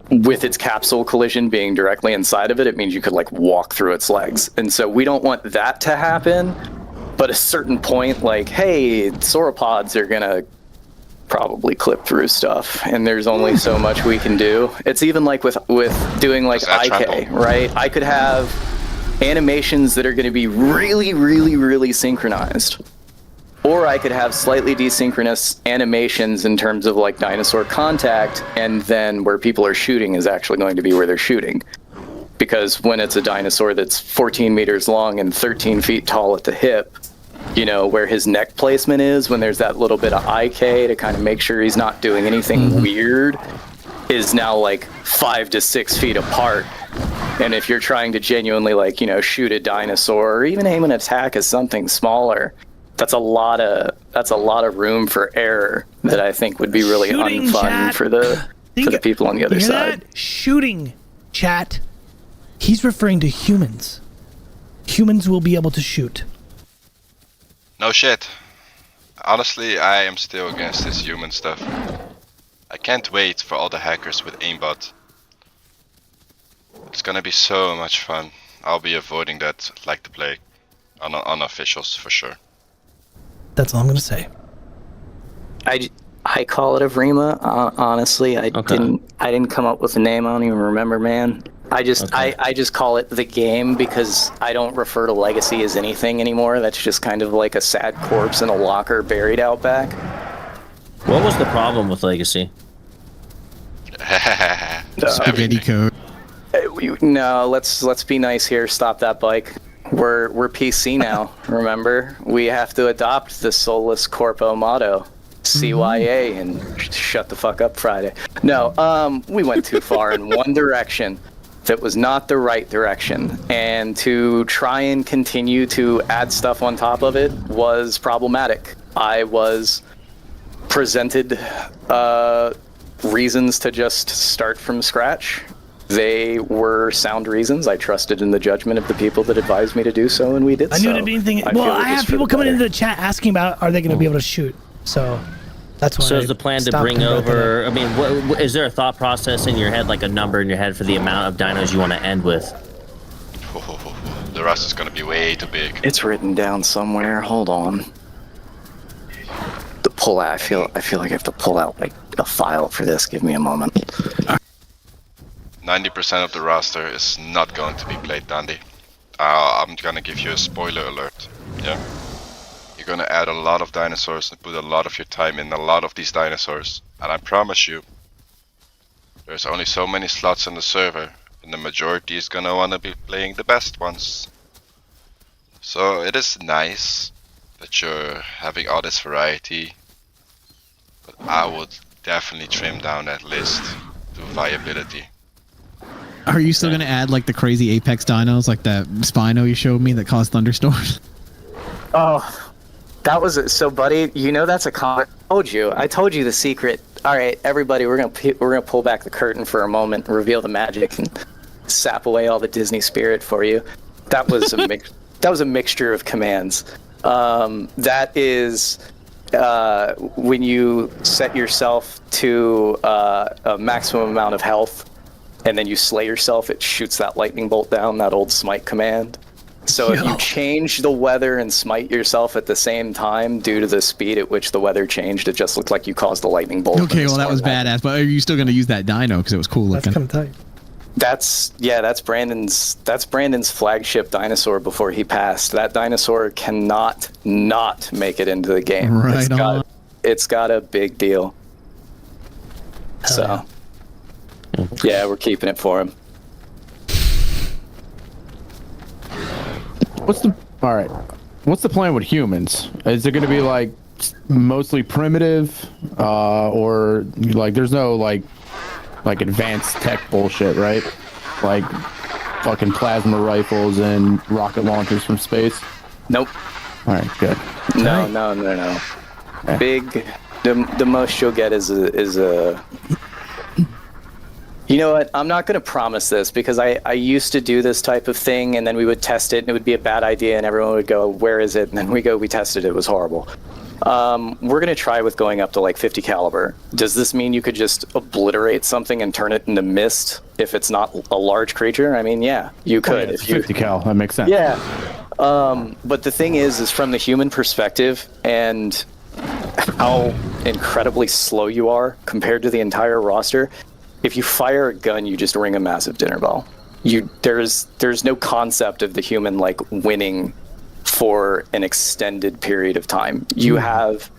Speaker 3: With its capsule collision being directly inside of it, it means you could like walk through its legs. And so we don't want that to happen. But at a certain point, like, hey, sauropods are gonna probably clip through stuff, and there's only so much we can do. It's even like with doing like IK, right? I could have animations that are going to be really, really, really synchronized. Or I could have slightly desynchronous animations in terms of like dinosaur contact, and then where people are shooting is actually going to be where they're shooting. Because when it's a dinosaur that's 14 meters long and 13 feet tall at the hip, you know, where his neck placement is, when there's that little bit of IK to kind of make sure he's not doing anything weird, is now like 5 to 6 feet apart. And if you're trying to genuinely like, you know, shoot a dinosaur or even aim an attack as something smaller, that's a lot of room for error that I think would be really unfun for the people on the other side.
Speaker 5: That? Shooting, chat. He's referring to humans. Humans will be able to shoot.
Speaker 1: No shit. Honestly, I am still against this human stuff. I can't wait for all the hackers with aimbot. It's gonna be so much fun. I'll be avoiding that like the plague. unofficials for sure.
Speaker 5: That's all I'm gonna say.
Speaker 3: I call it a Vrima. Honestly, I didn't come up with a name. I don't even remember, man. I just call it the game because I don't refer to Legacy as anything anymore. That's just kind of like a sad corpse in a locker buried out back.
Speaker 8: What was the problem with Legacy?
Speaker 2: Spaghetti code.
Speaker 3: No, let's be nice here. Stop that bike. We're PC now. Remember, we have to adopt the Soulless Corpo motto, CYA, and shut the fuck up Friday. No, we went too far in one direction. That was not the right direction, and to try and continue to add stuff on top of it was problematic. I was presented reasons to just start from scratch. They were sound reasons. I trusted in the judgment of the people that advised me to do so, and we did so.
Speaker 5: I knew it'd be anything. Well, I have people coming into the chat asking about are they going to be able to shoot. So that's why.
Speaker 8: So is the plan to bring over? I mean, what, is there a thought process in your head, like a number in your head for the amount of dinos you want to end with?
Speaker 1: The rust is gonna be way too big.
Speaker 3: It's written down somewhere. Hold on. The pull out. I feel like I have to pull out like a file for this. Give me a moment.
Speaker 1: 90% of the roster is not going to be played Dondi. I'm gonna give you a spoiler alert. Yeah. You're gonna add a lot of dinosaurs and put a lot of your time in a lot of these dinosaurs. And I promise you, there's only so many slots on the server, and the majority is gonna wanna be playing the best ones. So it is nice that you're having all this variety, but I would definitely trim down that list to viability.
Speaker 2: Are you still going to add like the crazy Apex dinos, like that Spino you showed me that caused thunderstorms?
Speaker 3: Oh, that was it. So, buddy, you know that's a comment. I told you the secret. All right, everybody, we're gonna pull back the curtain for a moment, and reveal the magic, and sap away all the Disney spirit for you. That was a that was a mixture of commands. That is when you set yourself to a maximum amount of health, and then you slay yourself, it shoots that lightning bolt down, that old smite command. So if you change the weather and smite yourself at the same time, due to the speed at which the weather changed, it just looked like you caused a lightning bolt.
Speaker 2: Okay, well that was badass, but are you still going to use that dino because it was cool looking?
Speaker 5: That's kind of tight.
Speaker 3: That's Brandon's flagship dinosaur before he passed. That dinosaur cannot not make it into the game.
Speaker 2: Right
Speaker 3: it's got a big deal. So yeah, we're keeping it for him.
Speaker 7: What's the plan with humans? Is it going to be like mostly primitive, or like there's no like advanced tech bullshit, right? Like fucking plasma rifles and rocket launchers from space?
Speaker 3: Nope.
Speaker 7: All right, good.
Speaker 3: No. Okay. The most you'll get is a. You know what? I'm not going to promise this because I used to do this type of thing, and then we would test it, and it would be a bad idea, and everyone would go, "Where is it?" And then we tested it. It was horrible. We're going to try with going up to like 50 caliber. Does this mean you could just obliterate something and turn it into mist if it's not a large creature? I mean, yeah, you could.
Speaker 7: If 50 cal, that makes sense.
Speaker 3: Yeah. But the thing is from the human perspective and how incredibly slow you are compared to the entire roster, if you fire a gun, you just ring a massive dinner bell. There's no concept of the human like winning for an extended period of time. You have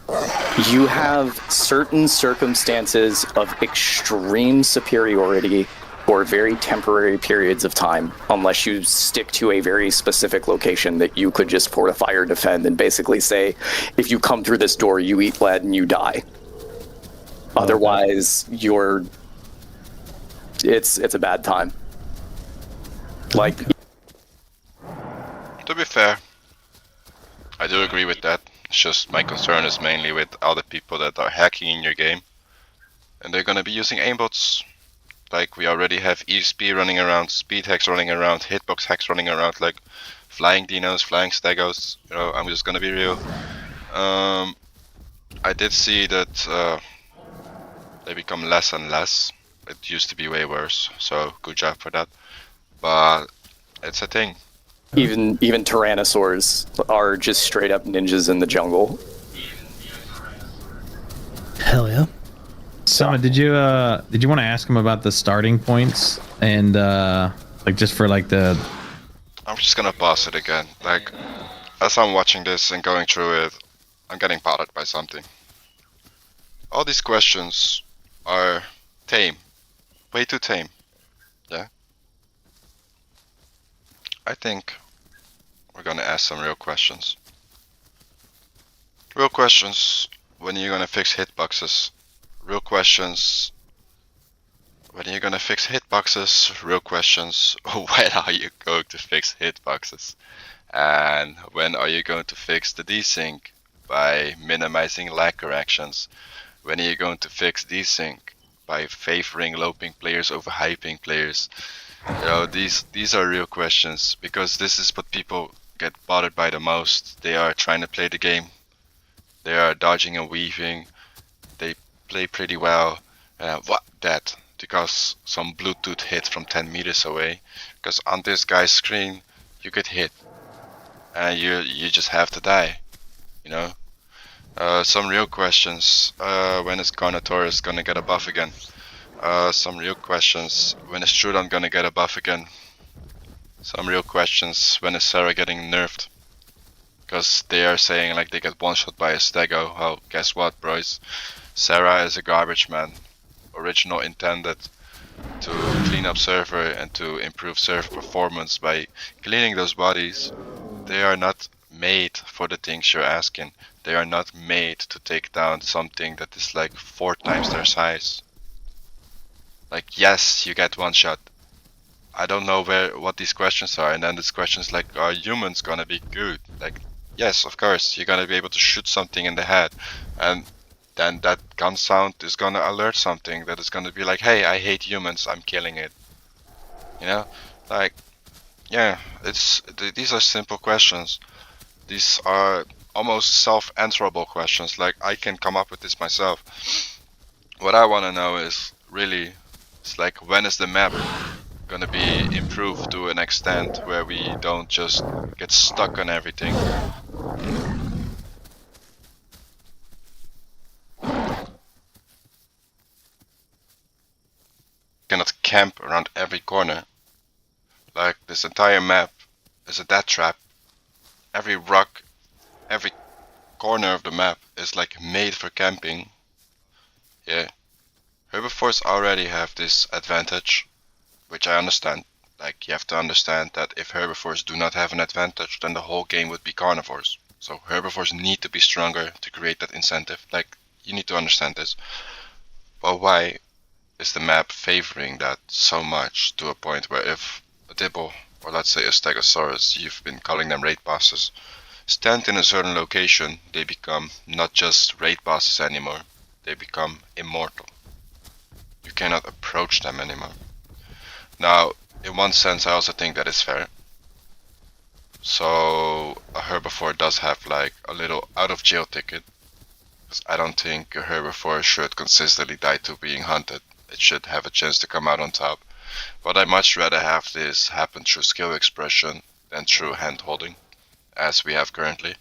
Speaker 3: certain circumstances of extreme superiority for very temporary periods of time, unless you stick to a very specific location that you could just fortify or defend and basically say, if you come through this door, you eat lead and you die. Otherwise, it's a bad time. Like,
Speaker 1: to be fair, I do agree with that. It's just my concern is mainly with other people that are hacking in your game, and they're gonna be using aimbots. Like, we already have ESP running around, speed hacks running around, hitbox hacks running around, like flying dinos, flying stegos. You know, I'm just gonna be real. I did see that they become less and less. It used to be way worse, so good job for that. But it's a thing.
Speaker 3: Even Tyrannosaurs are just straight up ninjas in the jungle.
Speaker 5: Hell yeah.
Speaker 6: Summit, did you want to ask him about the starting points and like just for like the?
Speaker 1: I'm just gonna pause it again. Like, as I'm watching this and going through it, I'm getting bothered by something. All these questions are tame. Way too tame. Yeah? I think we're gonna ask some real questions. Real questions, when are you gonna fix hitboxes? Real questions, when are you gonna fix hitboxes? Real questions, when are you going to fix hitboxes? And when are you going to fix the desync by minimizing lag corrections? When are you going to fix desync by favoring low ping players over high ping players? You know, these are real questions, because this is what people get bothered by the most. They are trying to play the game. They are dodging and weaving. They play pretty well. What that? Because some Bluetooth hit from 10 meters away. Because on this guy's screen, you get hit, and you just have to die. You know. Some real questions. When is Carnivore gonna get a buff again? Some real questions. When is Trudon gonna get a buff again? Some real questions. When is Sarah getting nerfed? Because they are saying like they get one shot by a Stego. Well, guess what, boys? Sarah is a garbage man. Original intended to clean up server and to improve server performance by cleaning those bodies. They are not made for the things you're asking. They are not made to take down something that is like 4 times their size. Like, yes, you get one shot. I don't know what these questions are, and then this question's like, are humans gonna be good? Like, yes, of course, you're gonna be able to shoot something in the head, and then that gun sound is gonna alert something that is gonna be like, hey, I hate humans, I'm killing it. You know? Like, yeah, these are simple questions. These are almost self-answerable questions, like I can come up with this myself. What I wanna know is, really, it's like, when is the map gonna be improved to an extent where we don't just get stuck on everything? Cannot camp around every corner. Like, this entire map is a death trap. Every rock, every corner of the map is like made for camping. Yeah. Herbivores already have this advantage, which I understand. Like, you have to understand that if herbivores do not have an advantage, then the whole game would be carnivores. So herbivores need to be stronger to create that incentive. Like, you need to understand this. But why is the map favoring that so much, to a point where if a Dibble, or let's say a Stegosaurus, you've been calling them raid bosses, stand in a certain location, they become not just raid bosses anymore, they become immortal. You cannot approach them anymore. Now, in one sense, I also think that is fair. So a herbivore does have like a little out of jail ticket. Because I don't think a herbivore should consistently die to being hunted. It should have a chance to come out on top. But I much rather have this happen through skill expression than through hand holding, as we have currently.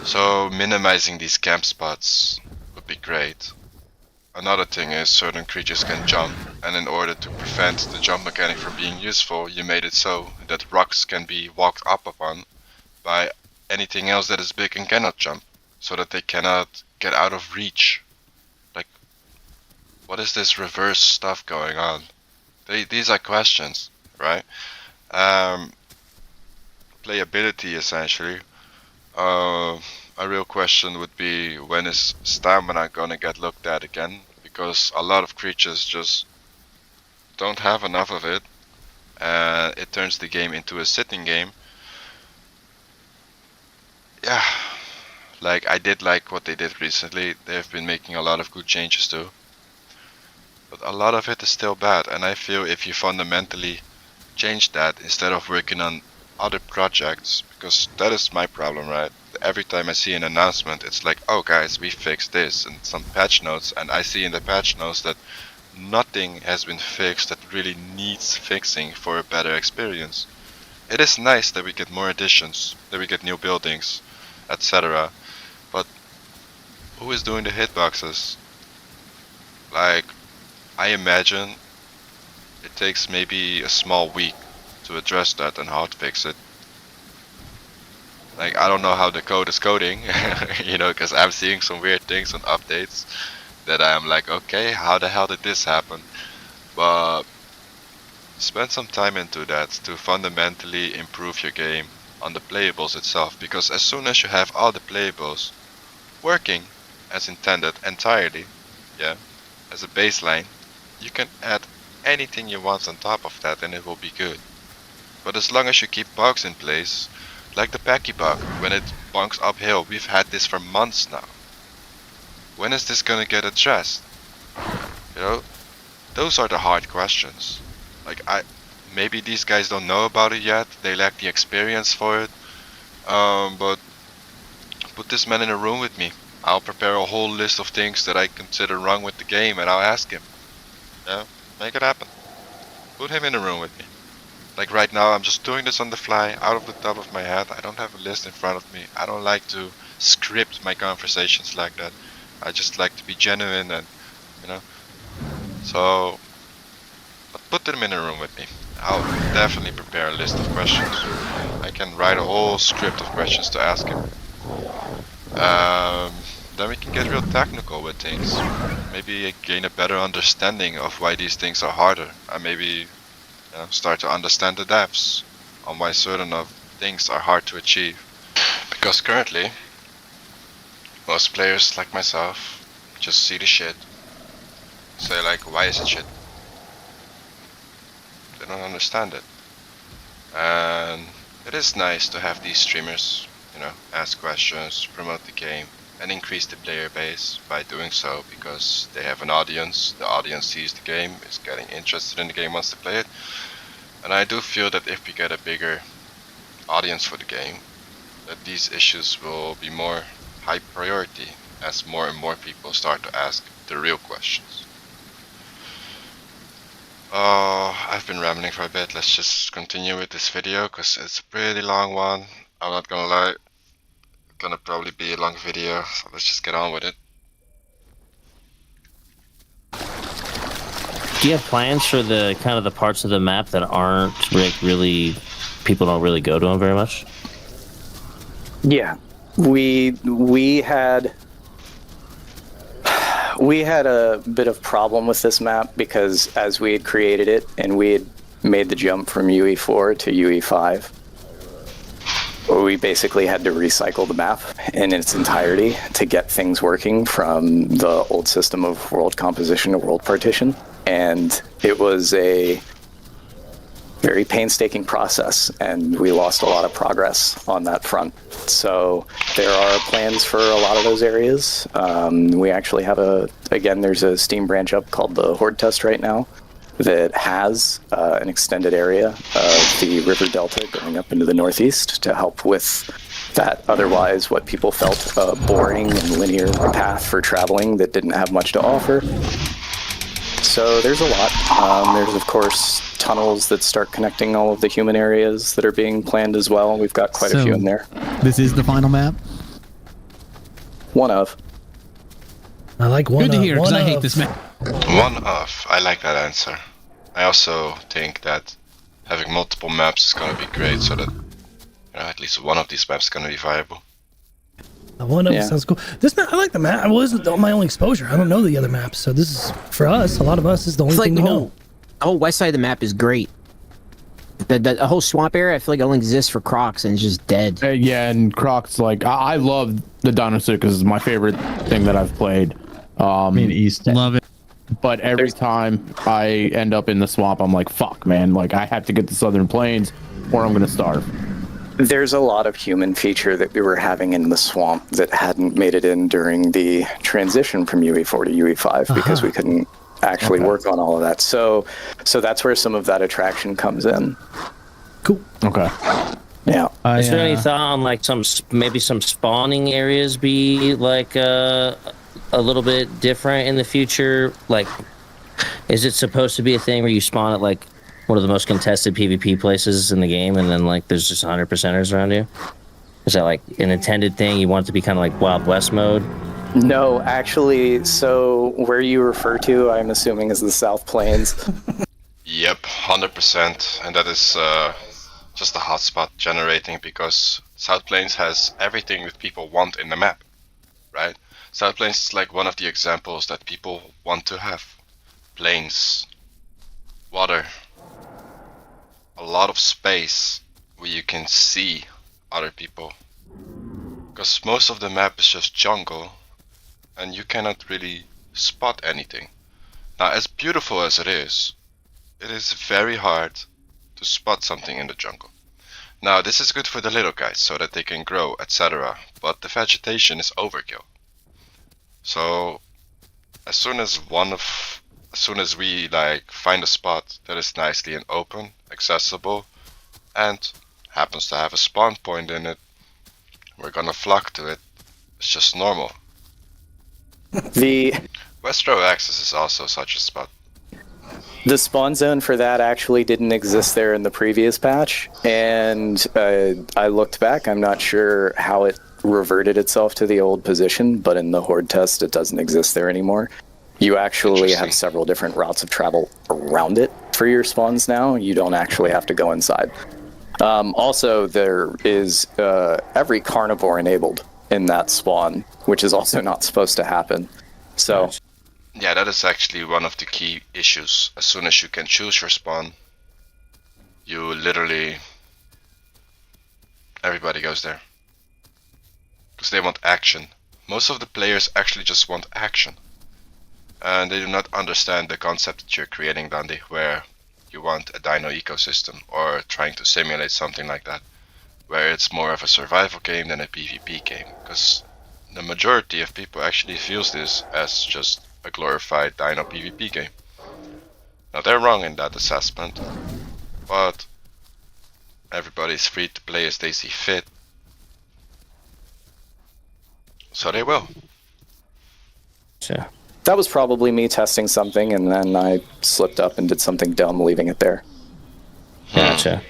Speaker 1: So minimizing these camp spots would be great. Another thing is certain creatures can jump, and in order to prevent the jump mechanic from being useful, you made it so that rocks can be walked up upon by anything else that is big and cannot jump, so that they cannot get out of reach. Like, what is this reverse stuff going on? These are questions, right? Playability, essentially. A real question would be, when is stamina gonna get looked at again? Because a lot of creatures just don't have enough of it, and it turns the game into a sitting game. Yeah, like, I did like what they did recently. They've been making a lot of good changes too. But a lot of it is still bad, and I feel if you fundamentally change that instead of working on other projects, because that is my problem, right? Every time I see an announcement, it's like, oh guys, we fixed this, and some patch notes, and I see in the patch notes that nothing has been fixed that really needs fixing for a better experience. it is nice that we get more additions, that we get new buildings, etc. But who is doing the hitboxes? Like, I imagine it takes maybe a small week to address that and hotfix it. Like, I don't know how the code is coding, you know, because I'm seeing some weird things on updates that I'm like, okay, how the hell did this happen? But spend some time into that to fundamentally improve your game on the playables itself, because as soon as you have all the playables working as intended entirely, yeah, as a baseline, you can add anything you want on top of that and it will be good. But as long as you keep bugs in place, like the Packy bug, when it bonks uphill, we've had this for months now. When is this gonna get addressed? You know, those are the hard questions. Like, maybe these guys don't know about it yet, they lack the experience for it, but put this man in a room with me. I'll prepare a whole list of things that I consider wrong with the game and I'll ask him. Yeah, make it happen. Put him in a room with me. Like right now, I'm just doing this on the fly, out of the top of my head. I don't have a list in front of me. I don't like to script my conversations like that. I just like to be genuine and, you know. So, but put them in a room with me. I'll definitely prepare a list of questions. I can write a whole script of questions to ask him. Then we can get real technical with things. Maybe gain a better understanding of why these things are harder. And maybe start to understand the depths on why certain of things are hard to achieve. Because currently, most players like myself just see the shit, say like, why is it shit? They don't understand it. And it is nice to have these streamers, you know, ask questions, promote the game, and increase the player base by doing so, because they have an audience, the audience sees the game, is getting interested in the game, wants to play it. And I do feel that if we get a bigger audience for the game, that these issues will be more high priority as more and more people start to ask the real questions. I've been rambling for a bit. Let's just continue with this video because it's a pretty long one. I'm not gonna lie, it's gonna probably be a long video, so let's just get on with it.
Speaker 8: Do you have plans for the kind of the parts of the map that aren't like really, people don't really go to them very much?
Speaker 3: Yeah, we had a bit of problem with this map because as we had created it and we had made the jump from UE4 to UE5, we basically had to recycle the map in its entirety to get things working from the old system of world composition to world partition. And it was a very painstaking process, and we lost a lot of progress on that front. So there are plans for a lot of those areas. We actually have there's a Steam branch up called the Horde Test right now that has an extended area of the river delta going up into the northeast to help with that otherwise what people felt a boring and linear path for traveling that didn't have much to offer. So there's a lot. There's, of course, tunnels that start connecting all of the human areas that are being planned as well. We've got quite a few in there.
Speaker 2: This is the final map?
Speaker 3: One of.
Speaker 5: I like one.
Speaker 2: Good to hear, because I hate this map.
Speaker 1: One of. I like that answer. I also think that having multiple maps is going to be great, so that at least one of these maps is going to be viable.
Speaker 5: One of sounds cool. This map, I like the map. Well, this is my only exposure. I don't know the other maps, so this is for us. A lot of us is the only thing we know.
Speaker 4: The whole west side of the map is great. The whole swamp area, I feel like it only exists for Crocs and it's just dead.
Speaker 7: Yeah, and Crocs, like I love the Dinosaur because it's my favorite thing that I've played.
Speaker 6: East.
Speaker 2: Love it.
Speaker 7: But every time I end up in the swamp, I'm like, fuck, man. Like I have to get to Southern Plains, or I'm gonna starve.
Speaker 3: There's a lot of human feature that we were having in the swamp that hadn't made it in during the transition from UE4 to UE5 because we couldn't actually work on all of that. So that's where some of that attraction comes in.
Speaker 5: Cool.
Speaker 7: Okay.
Speaker 3: Yeah.
Speaker 8: Is there any thought on like maybe some spawning areas be like a little bit different in the future? Like, is it supposed to be a thing where you spawn at like one of the most contested PvP places in the game, and then like there's just 100%ers around you? Is that like an intended thing? You want it to be kind of like Wild West mode?
Speaker 3: No, actually, so where you refer to, I'm assuming, is the South Plains.
Speaker 1: Yep, 100%, and that is just a hotspot generating because South Plains has everything that people want in the map, right? South Plains is like one of the examples that people want to have. Plains, water, a lot of space where you can see other people. Because most of the map is just jungle, and you cannot really spot anything. Now, as beautiful as it is very hard to spot something in the jungle. Now, this is good for the little guys, so that they can grow, etc. But the vegetation is overkill. So, as soon as we like find a spot that is nicely and open, accessible, and happens to have a spawn point in it, we're gonna flock to it. It's just normal.
Speaker 3: The
Speaker 1: West Row Axis is also such a spot.
Speaker 3: The spawn zone for that actually didn't exist there in the previous patch, and I looked back. I'm not sure how it reverted itself to the old position, but in the Horde test, it doesn't exist there anymore. You actually have several different routes of travel around it for your spawns now. You don't actually have to go inside. Also, there is every carnivore enabled in that spawn, which is also not supposed to happen. So,
Speaker 1: yeah, that is actually one of the key issues. As soon as you can choose your spawn, you literally... everybody goes there. Because they want action. Most of the players actually just want action. And they do not understand the concept that you're creating, Dondi, where you want a dino ecosystem, or trying to simulate something like that, where it's more of a survival game than a PvP game. Because the majority of people actually feels this as just a glorified dino PvP game. Now, they're wrong in that assessment, but everybody's free to play as they see fit. So they will.
Speaker 8: Sure.
Speaker 3: that was probably me testing something, and then I slipped up and did something dumb, leaving it there.
Speaker 8: Gotcha.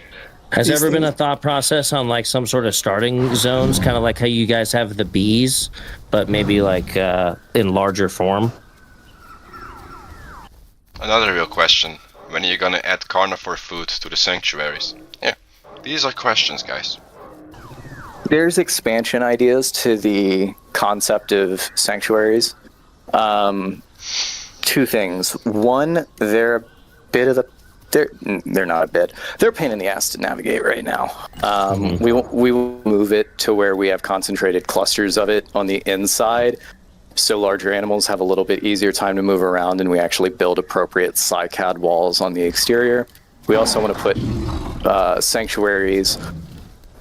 Speaker 8: Has there ever been a thought process on like some sort of starting zones, kind of like how you guys have the bees, but maybe like in larger form?
Speaker 1: Another real question. When are you gonna add carnivore food to the sanctuaries? Yeah, these are questions, guys.
Speaker 3: There's expansion ideas to the concept of sanctuaries. Two things. One, they're a bit of the... They're not a bit. They're a pain in the ass to navigate right now. We will move it to where we have concentrated clusters of it on the inside, so larger animals have a little bit easier time to move around, and we actually build appropriate cycad walls on the exterior. We also want to put sanctuaries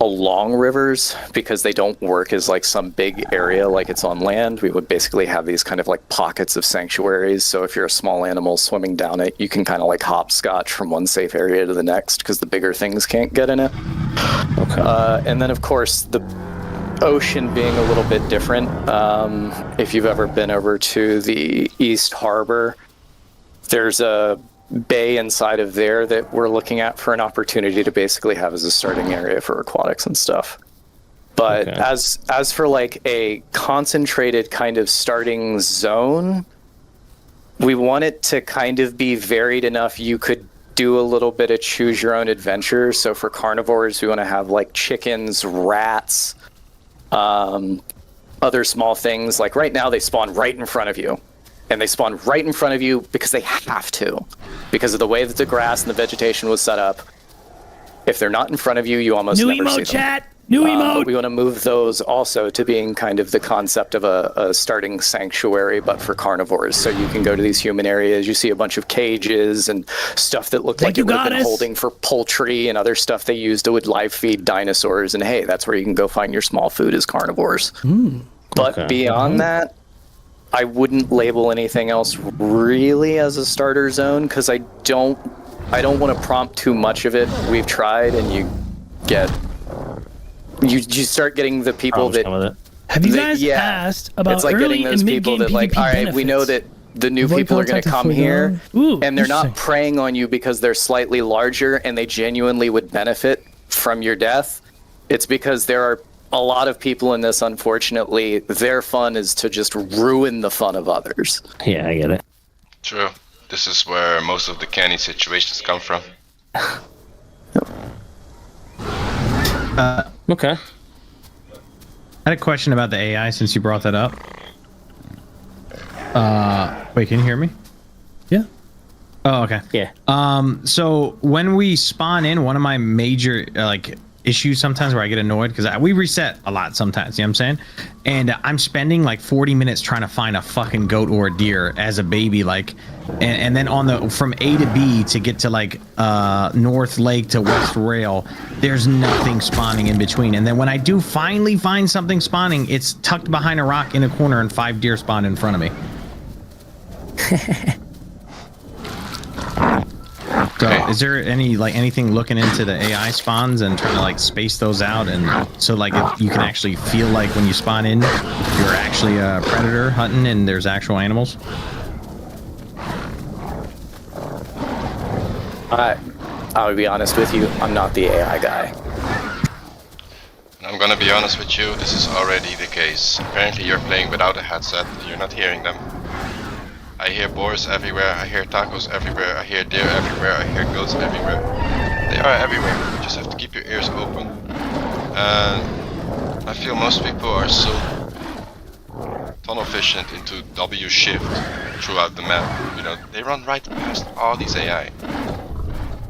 Speaker 3: along rivers, because they don't work as like some big area like it's on land. We would basically have these kind of like pockets of sanctuaries, so if you're a small animal swimming down it, you can kind of like hopscotch from one safe area to the next, because the bigger things can't get in it. Okay. And then of course the ocean being a little bit different. If you've ever been over to the East Harbor, there's a bay inside of there that we're looking at for an opportunity to basically have as a starting area for aquatics and stuff. But okay. as for like a concentrated kind of starting zone, we want it to kind of be varied enough you could do a little bit of choose your own adventure. So for carnivores, we want to have like chickens, rats, other small things. Like right now they spawn right in front of you. And they spawn right in front of you because they have to, because of the way that the grass and the vegetation was set up. If they're not in front of you, you almost never see them. New emote, chat! New emote! We want to move those also to being kind of the concept of a starting sanctuary, but for carnivores. So you can go to these human areas, you see a bunch of cages and stuff that looked like it would have been holding for poultry and other stuff they used to live feed dinosaurs. And hey, that's where you can go find your small food as carnivores. But beyond that, I wouldn't label anything else really as a starter zone, because I don't want to prompt too much of it. We've tried, and you start getting the people that
Speaker 5: have you guys asked about
Speaker 3: it's like
Speaker 5: early
Speaker 3: getting those
Speaker 5: and
Speaker 3: people
Speaker 5: mid-game
Speaker 3: that like,
Speaker 5: PvP
Speaker 3: all right,
Speaker 5: benefits?
Speaker 3: we know that the new
Speaker 5: Avoid
Speaker 3: people are going
Speaker 5: contact
Speaker 3: to come
Speaker 5: if we
Speaker 3: here,
Speaker 5: go. Ooh,
Speaker 3: and they're not
Speaker 5: interesting.
Speaker 3: preying on you because they're slightly larger and they genuinely would benefit from your death. It's because there are a lot of people in this, unfortunately, their fun is to just ruin the fun of others.
Speaker 8: Yeah, I get it.
Speaker 1: True. This is where most of the canny situations come from.
Speaker 8: Okay.
Speaker 6: I had a question about the AI since you brought that up. Wait, can you hear me?
Speaker 5: Yeah.
Speaker 6: Oh, okay.
Speaker 8: Yeah.
Speaker 6: So when we spawn in, one of my major like issues sometimes where I get annoyed because we reset a lot sometimes, you know what I'm saying? And I'm spending like 40 minutes trying to find a fucking goat or a deer as a baby, like, and then on the from A to B to get to like North Lake to West Rail, there's nothing spawning in between. And then when I do finally find something spawning, it's tucked behind a rock in a corner and 5 deer spawn in front of me. So is there anything looking into the AI spawns and trying to like space those out, and so like if you can actually feel like when you spawn in you're actually a predator hunting and there's actual animals?
Speaker 3: I would be honest with you, I'm not the AI guy.
Speaker 1: And I'm gonna be honest with you, this is already the case. Apparently you're playing without a headset, you're not hearing them. I hear boars everywhere, I hear tacos everywhere, I hear deer everywhere, I hear goats everywhere. They are everywhere, you just have to keep your ears open. And I feel most people are so tunnel visioned into W shift throughout the map. You know, they run right past all these AI.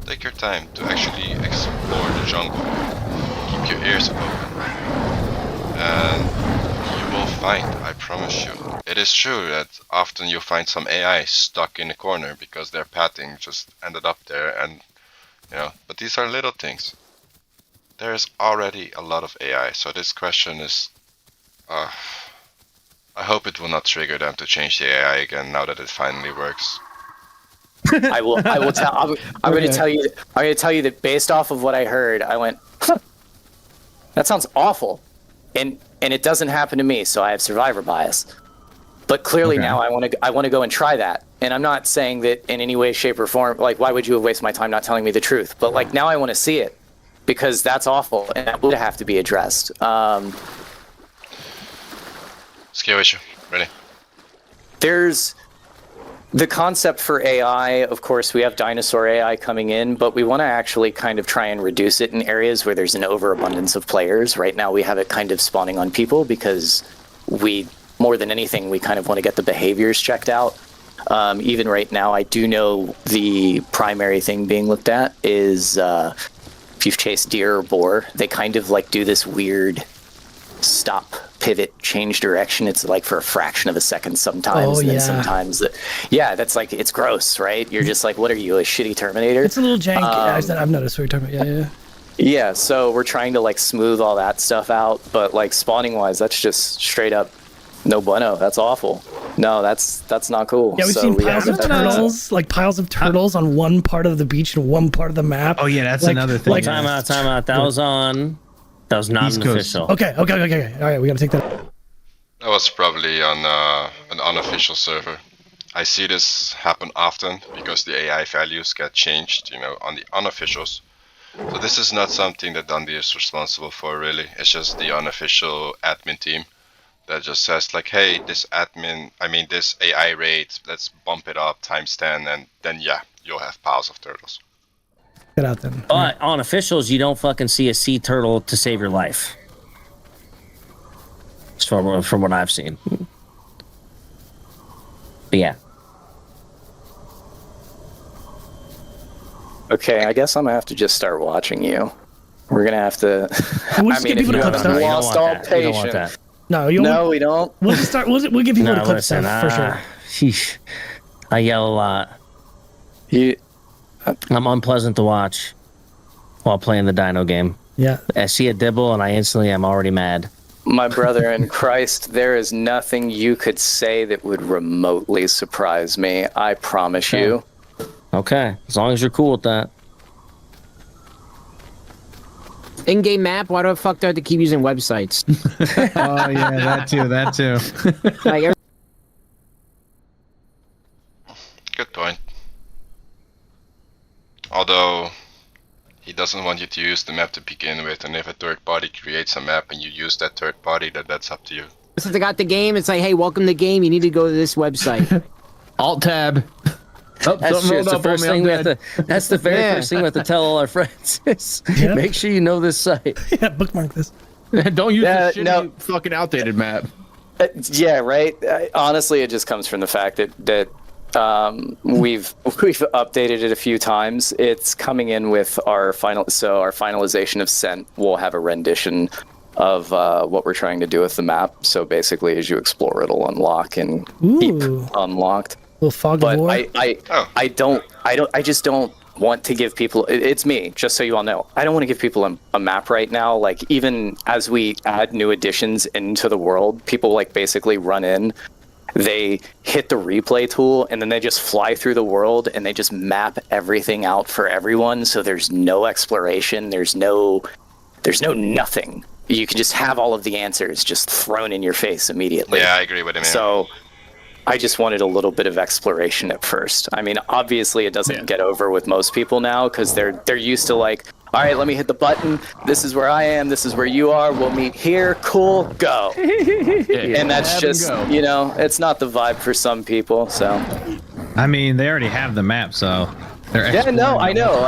Speaker 1: Take your time to actually explore the jungle. Keep your ears open. And you will find, I promise you. It is true that often you'll find some AI stuck in a corner because their pathing just ended up there, and you know, but these are little things. There is already a lot of AI, so this question is I hope it will not trigger them to change the AI again now that it finally works.
Speaker 3: I will tell. I'm going to tell you. I'm going to tell you that based off of what I heard, I went, huh, that sounds awful, and it doesn't happen to me, so I have survivor bias. But clearly now I want to go and try that, and I'm not saying that in any way, shape, or form. Like, why would you have wasted my time not telling me the truth? But like now I want to see it because that's awful, and that would have to be addressed.
Speaker 1: Skill issue, ready?
Speaker 3: There's the concept for AI. Of course, we have dinosaur AI coming in, but we want to actually kind of try and reduce it in areas where there's an overabundance of players. Right now, we have it kind of spawning on people because we, more than anything, we kind of want to get the behaviors checked out. Even right now, I do know the primary thing being looked at is if you've chased deer or boar, they kind of like do this weird stop, pivot, change direction. It's like for a fraction of a second sometimes. And then sometimes, that's like, it's gross, right? You're just like, what are you, a shitty Terminator?
Speaker 5: It's a little jank. I've noticed what you're talking about. Yeah.
Speaker 3: Yeah, so we're trying to like smooth all that stuff out, but like spawning wise, that's just straight up no bueno. That's awful. No, that's not cool.
Speaker 5: Yeah, we've seen piles of turtles, like piles of turtles on one part of the beach and one part of the map.
Speaker 6: Oh yeah, that's another thing.
Speaker 5: Like,
Speaker 8: Time out. That was not
Speaker 6: East
Speaker 8: an
Speaker 6: Coast.
Speaker 8: official.
Speaker 5: Okay. All right, we gotta take that.
Speaker 1: That was probably on an unofficial server. I see this happen often because the AI values get changed, you know, on the unofficials. So this is not something that Dondi is responsible for, really. It's just the unofficial admin team that just says like, hey, this AI rate, let's bump it up times 10, and then yeah, you'll have piles of turtles.
Speaker 5: Get out then.
Speaker 8: But on officials, you don't fucking see a sea turtle to save your life. From what I've seen. But yeah.
Speaker 3: Okay, I guess I'm gonna have to just start watching you. We're gonna have to.
Speaker 5: We'll just give people the clip stuff.
Speaker 3: Lost all patience.
Speaker 5: No,
Speaker 3: we don't.
Speaker 5: We'll just start. We'll give people the clip
Speaker 8: listen,
Speaker 5: stuff for sure.
Speaker 8: Sheesh. I yell a lot. I'm unpleasant to watch while playing the dino game.
Speaker 5: Yeah.
Speaker 8: I see a dibble and I instantly am already mad.
Speaker 3: My brother in Christ, there is nothing you could say that would remotely surprise me. I promise you.
Speaker 8: Okay, as long as you're cool with that.
Speaker 4: In-game map? Why the fuck do I have to keep using websites?
Speaker 6: Oh yeah, that too.
Speaker 4: Like,
Speaker 1: Although he doesn't want you to use the map to begin with, and if a third party creates a map and you use that third party, that's up to you.
Speaker 4: Since I got the game, it's like, hey, welcome to the game. You need to go to this website.
Speaker 7: Alt tab. Oh,
Speaker 8: That's true. It's the first thing we have to. That's the very first thing we have to tell all our friends. Is make sure you know this site.
Speaker 5: Yeah, bookmark this.
Speaker 7: Don't use this shitty, fucking outdated map.
Speaker 3: Yeah, right. Honestly, it just comes from the fact that we've updated it a few times. It's coming in with our finalization of Scent will have a rendition of what we're trying to do with the map. So basically, as you explore, it'll unlock and keep unlocked.
Speaker 5: Little fog of war.
Speaker 3: I just don't want to give people. It's me, just so you all know. I don't want to give people a map right now. Like, even as we add new additions into the world, people like basically run in, they hit the replay tool, and then they just fly through the world and they just map everything out for everyone. So there's no exploration. There's no nothing. You can just have all of the answers just thrown in your face immediately.
Speaker 1: Yeah, I agree with him.
Speaker 3: So I just wanted a little bit of exploration at first. I mean, obviously it doesn't get over with most people now because they're used to like, all right, let me hit the button. This is where I am. This is where you are. We'll meet here. Cool. Go. And that's just, it's not the vibe for some people. So.
Speaker 6: I mean, they already have the map, so.
Speaker 3: Yeah, no, I know.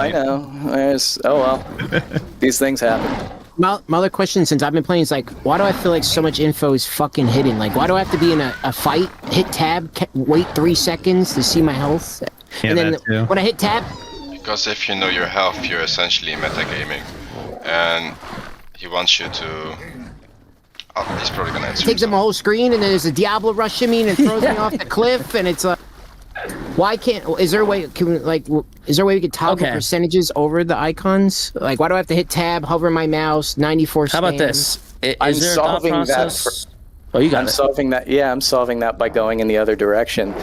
Speaker 3: These things happen.
Speaker 4: My other question, since I've been playing, is like, why do I feel like so much info is fucking hidden? Like, why do I have to be in a fight, hit tab, wait 3 seconds to see my health?
Speaker 6: Yeah,
Speaker 4: and then
Speaker 6: that too.
Speaker 4: when I hit tab...
Speaker 1: Because if you know your health, you're essentially metagaming. And he wants you to... Oh, he's probably gonna answer.
Speaker 4: Takes up my whole screen, and then there's a Diablo rushing me, and it throws me off the cliff, and it's like... Why can't... Is there a way... Is there a way we could toggle percentages over the icons? Like, why do I have to hit tab, hover my mouse, 94
Speaker 8: How about this? Is there a thought process? Oh, you got
Speaker 3: I'm solving that. Yeah, I'm solving that by going in the other direction.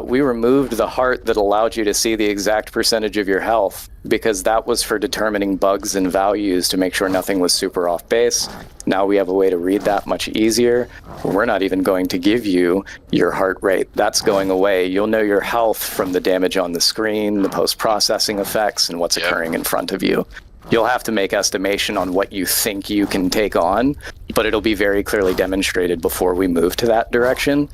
Speaker 3: We removed the heart that allowed you to see the exact percentage of your health because that was for determining bugs and values to make sure nothing was super off base. Now we have a way to read that much easier. We're not even going to give you your heart rate. That's going away. You'll know your health from the damage on the screen, the post-processing effects, and what's occurring in front of you. You'll have to make estimation on what you think you can take on, but it'll be very clearly demonstrated before we move to that direction.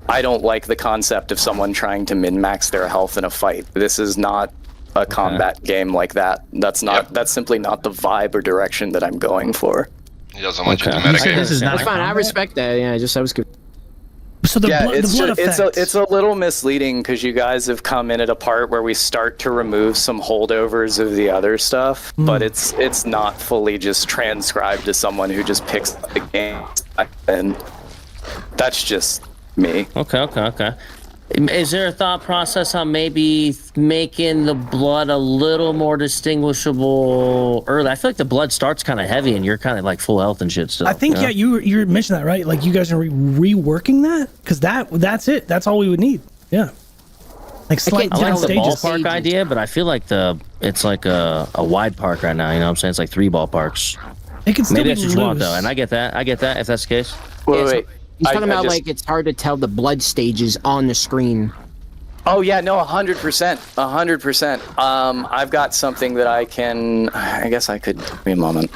Speaker 3: I don't like the concept of someone trying to min-max their health in a fight. This is not a combat game like that. That's simply not the vibe or direction that I'm going for.
Speaker 1: He doesn't want you to metagame.
Speaker 4: That's fine. I respect that. Yeah, I was good.
Speaker 5: So the blood effect.
Speaker 3: It's a little misleading because you guys have come in at a part where we start to remove some holdovers of the other stuff, but it's not fully just transcribed to someone who just picks up the game, and that's just me.
Speaker 8: Okay. Is there a thought process on maybe making the blood a little more distinguishable early? I feel like the blood starts kind of heavy and you're kind of like full health and shit still.
Speaker 5: I think, you mentioned that, right? Like, you guys are reworking that? Because that's it. That's all we would need. Yeah. Like, slight
Speaker 8: I like the
Speaker 5: stages.
Speaker 8: ballpark idea, but I feel like it's like a wide park right now. You know what I'm saying? It's like 3 ballparks.
Speaker 5: It can still
Speaker 8: Maybe
Speaker 5: be
Speaker 8: that's what you want,
Speaker 5: loose.
Speaker 8: though. And I get that if that's the case.
Speaker 3: Wait.
Speaker 4: He's talking about like it's hard to tell the blood stages on the screen.
Speaker 3: Oh yeah, no, 100%, 100%. I've got something that I guess I could. Give me a moment.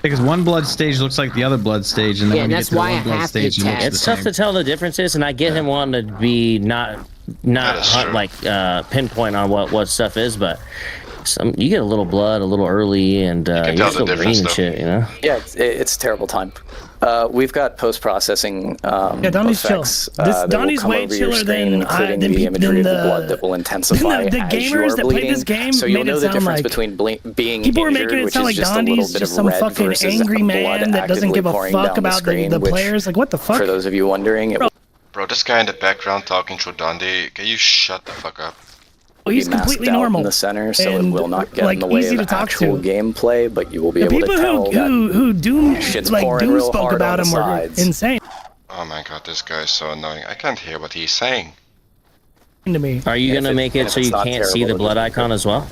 Speaker 6: Because one blood stage looks like the other blood stage, and then when you get
Speaker 4: that's
Speaker 6: to
Speaker 4: why
Speaker 6: one
Speaker 4: I
Speaker 6: blood
Speaker 4: have to
Speaker 6: stage, it looks
Speaker 4: tab.
Speaker 6: the
Speaker 8: It's tough
Speaker 6: same.
Speaker 8: to tell the differences, and I get him wanting to be not pinpoint on what stuff is, but you get a little blood a little early, and you're still green and shit, you know?
Speaker 3: Yeah, it's a terrible time. We've got post-processing
Speaker 5: Dondi's
Speaker 3: effects.
Speaker 5: chill. Dondi's way chiller than
Speaker 3: the imagery of the blood that will intensify
Speaker 5: the
Speaker 3: as
Speaker 5: gamers
Speaker 3: you're
Speaker 5: that
Speaker 3: bleeding.
Speaker 5: played this game
Speaker 3: So you'll
Speaker 5: made
Speaker 3: know
Speaker 5: it
Speaker 3: the
Speaker 5: sound
Speaker 3: difference
Speaker 5: like
Speaker 3: between being
Speaker 5: people were
Speaker 3: injured,
Speaker 5: making it
Speaker 3: which
Speaker 5: sound
Speaker 3: is
Speaker 5: like
Speaker 3: just a little
Speaker 5: Dondi's
Speaker 3: bit
Speaker 5: just
Speaker 3: of
Speaker 5: some
Speaker 3: red
Speaker 5: fucking
Speaker 3: versus
Speaker 5: angry
Speaker 3: blood
Speaker 5: man that doesn't
Speaker 3: actively
Speaker 5: give a
Speaker 3: pouring
Speaker 5: fuck
Speaker 3: down the
Speaker 5: about
Speaker 3: screen,
Speaker 5: the
Speaker 3: which,
Speaker 5: players. Like, what the fuck?
Speaker 3: for those of you wondering,
Speaker 1: Bro, this guy in the background talking through Dondi, can you shut the fuck up?
Speaker 5: Well, he's
Speaker 3: be masked
Speaker 5: completely
Speaker 3: out
Speaker 5: normal
Speaker 3: in the center, so it
Speaker 5: and,
Speaker 3: will not get
Speaker 5: like,
Speaker 3: in the way
Speaker 5: easy
Speaker 3: of
Speaker 5: to talk
Speaker 3: actual
Speaker 5: to.
Speaker 3: gameplay, but you will be
Speaker 5: The
Speaker 3: able to
Speaker 5: people
Speaker 3: tell that
Speaker 5: who Doom
Speaker 3: shit's
Speaker 5: like
Speaker 3: pouring
Speaker 5: Doom
Speaker 3: real
Speaker 5: spoke
Speaker 3: hard
Speaker 5: about
Speaker 3: on
Speaker 5: him
Speaker 3: the
Speaker 5: were
Speaker 3: sides.
Speaker 5: insane
Speaker 1: Oh my god, this guy is so annoying. I can't hear what he's saying.
Speaker 5: to me.
Speaker 8: Are you going to make it so you can't see the blood icon as well?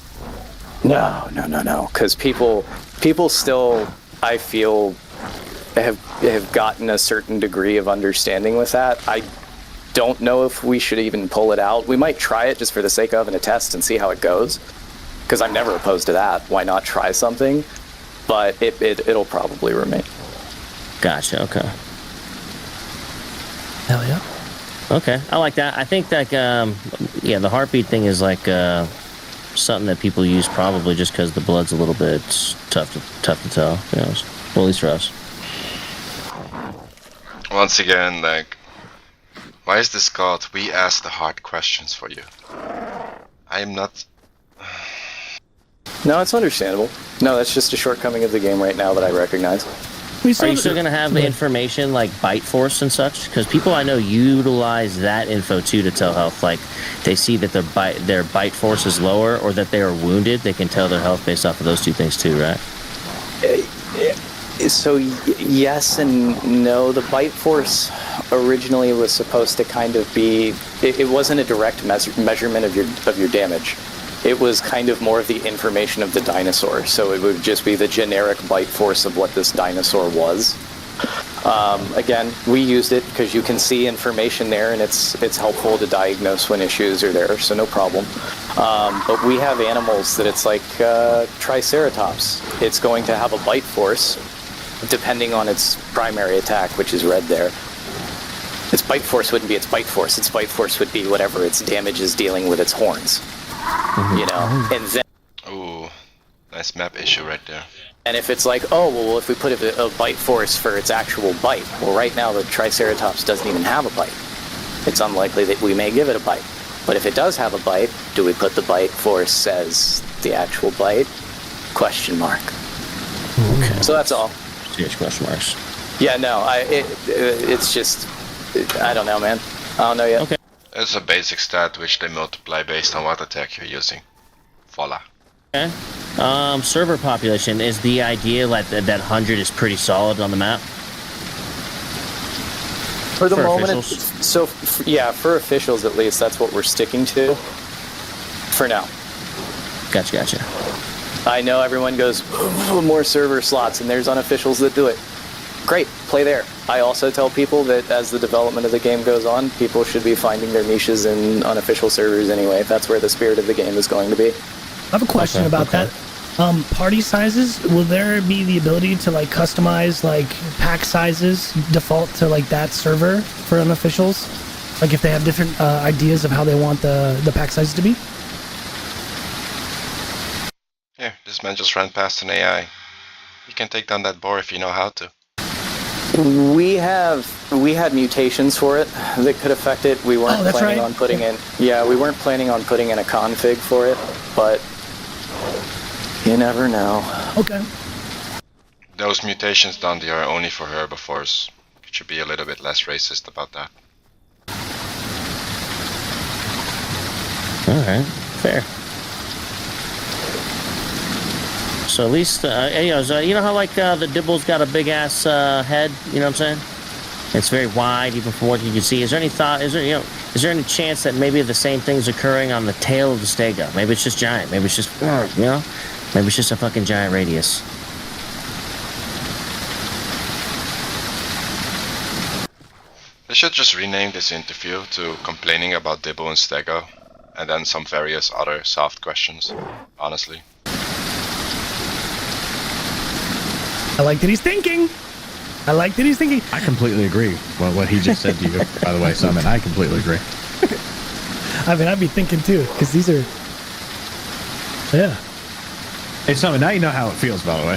Speaker 3: No, because people still, I feel, have gotten a certain degree of understanding with that. I don't know if we should even pull it out. We might try it just for the sake of a test and see how it goes. because I'm never opposed to that. Why not try something? But it'll probably remain.
Speaker 8: Gotcha. Okay.
Speaker 5: Hell yeah.
Speaker 8: Okay, I like that. I think that the heartbeat thing is like something that people use probably just because the blood's a little bit tough to tell. You know, well, at least for us.
Speaker 1: Once again, like, why is this called "We Ask the Hard Questions for You"? I am not.
Speaker 3: No, it's understandable. No, that's just a shortcoming of the game right now that I recognize.
Speaker 8: Are you still going to have the information like bite force and such? Because people I know utilize that info too to tell health. Like they see that their bite force is lower or that they are wounded. They can tell their health based off of those two things too, right?
Speaker 3: So yes and no. The bite force originally was supposed to kind of be. It wasn't a direct measurement of your damage. It was kind of more of the information of the dinosaur. So it would just be the generic bite force of what this dinosaur was. Again, we used it because you can see information there, and it's helpful to diagnose when issues are there, so no problem. But we have animals that it's like Triceratops. It's going to have a bite force, depending on its primary attack, which is red there. Its bite force wouldn't be its bite force. Its bite force would be whatever its damage is dealing with its horns. You know, and then.
Speaker 1: Ooh, nice map issue right there.
Speaker 3: And if it's like, oh, well, if we put a bite force for its actual bite, well, right now the Triceratops doesn't even have a bite. It's unlikely that we may give it a bite. But if it does have a bite, do we put the bite force as the actual bite? Question mark.
Speaker 8: Okay.
Speaker 3: So that's all.
Speaker 8: Serious question marks.
Speaker 3: Yeah, no, it's just, I don't know, man. I don't know yet.
Speaker 8: Okay.
Speaker 1: It's a basic stat which they multiply based on what attack you're using. Voila.
Speaker 8: Okay. Server population, is the idea like that 100 is pretty solid on the map?
Speaker 3: For the
Speaker 8: For
Speaker 3: moment,
Speaker 8: officials?
Speaker 3: for officials at least, that's what we're sticking to. For now.
Speaker 8: Gotcha.
Speaker 3: I know everyone goes, more server slots, and there's unofficials that do it. Great, play there. I also tell people that as the development of the game goes on, people should be finding their niches in unofficial servers anyway. That's where the spirit of the game is going to be.
Speaker 5: I have a question about that. Party sizes, will there be the ability to like customize like pack sizes default to like that server for unofficials? Like if they have different ideas of how they want the pack sizes to be?
Speaker 1: Here, this man just ran past an AI. You can take down that boar if you know how to.
Speaker 3: We had mutations for it that could affect it. We weren't planning on putting in. Yeah, we weren't planning on putting in a config for it, but you never know.
Speaker 5: Okay.
Speaker 1: Those mutations, Dondi, are only for herbivores. You should be a little bit less racist about that.
Speaker 8: Alright, fair. So at least, you know how like the Dibble's got a big ass head, you know what I'm saying? It's very wide, even from what you can see. Is there any any chance that maybe the same thing's occurring on the tail of the Stego? Maybe it's just giant. Maybe it's just, maybe it's just a fucking giant radius.
Speaker 1: They should just rename this interview to Complaining About Dibble and Stego, and then some various other soft questions, honestly.
Speaker 5: I like that he's thinking.
Speaker 6: I completely agree with what he just said to you, by the way, Summon. I completely agree.
Speaker 5: I mean, I'd be thinking too, because these are... Yeah.
Speaker 6: Hey, Summon, now you know how it feels, by the way.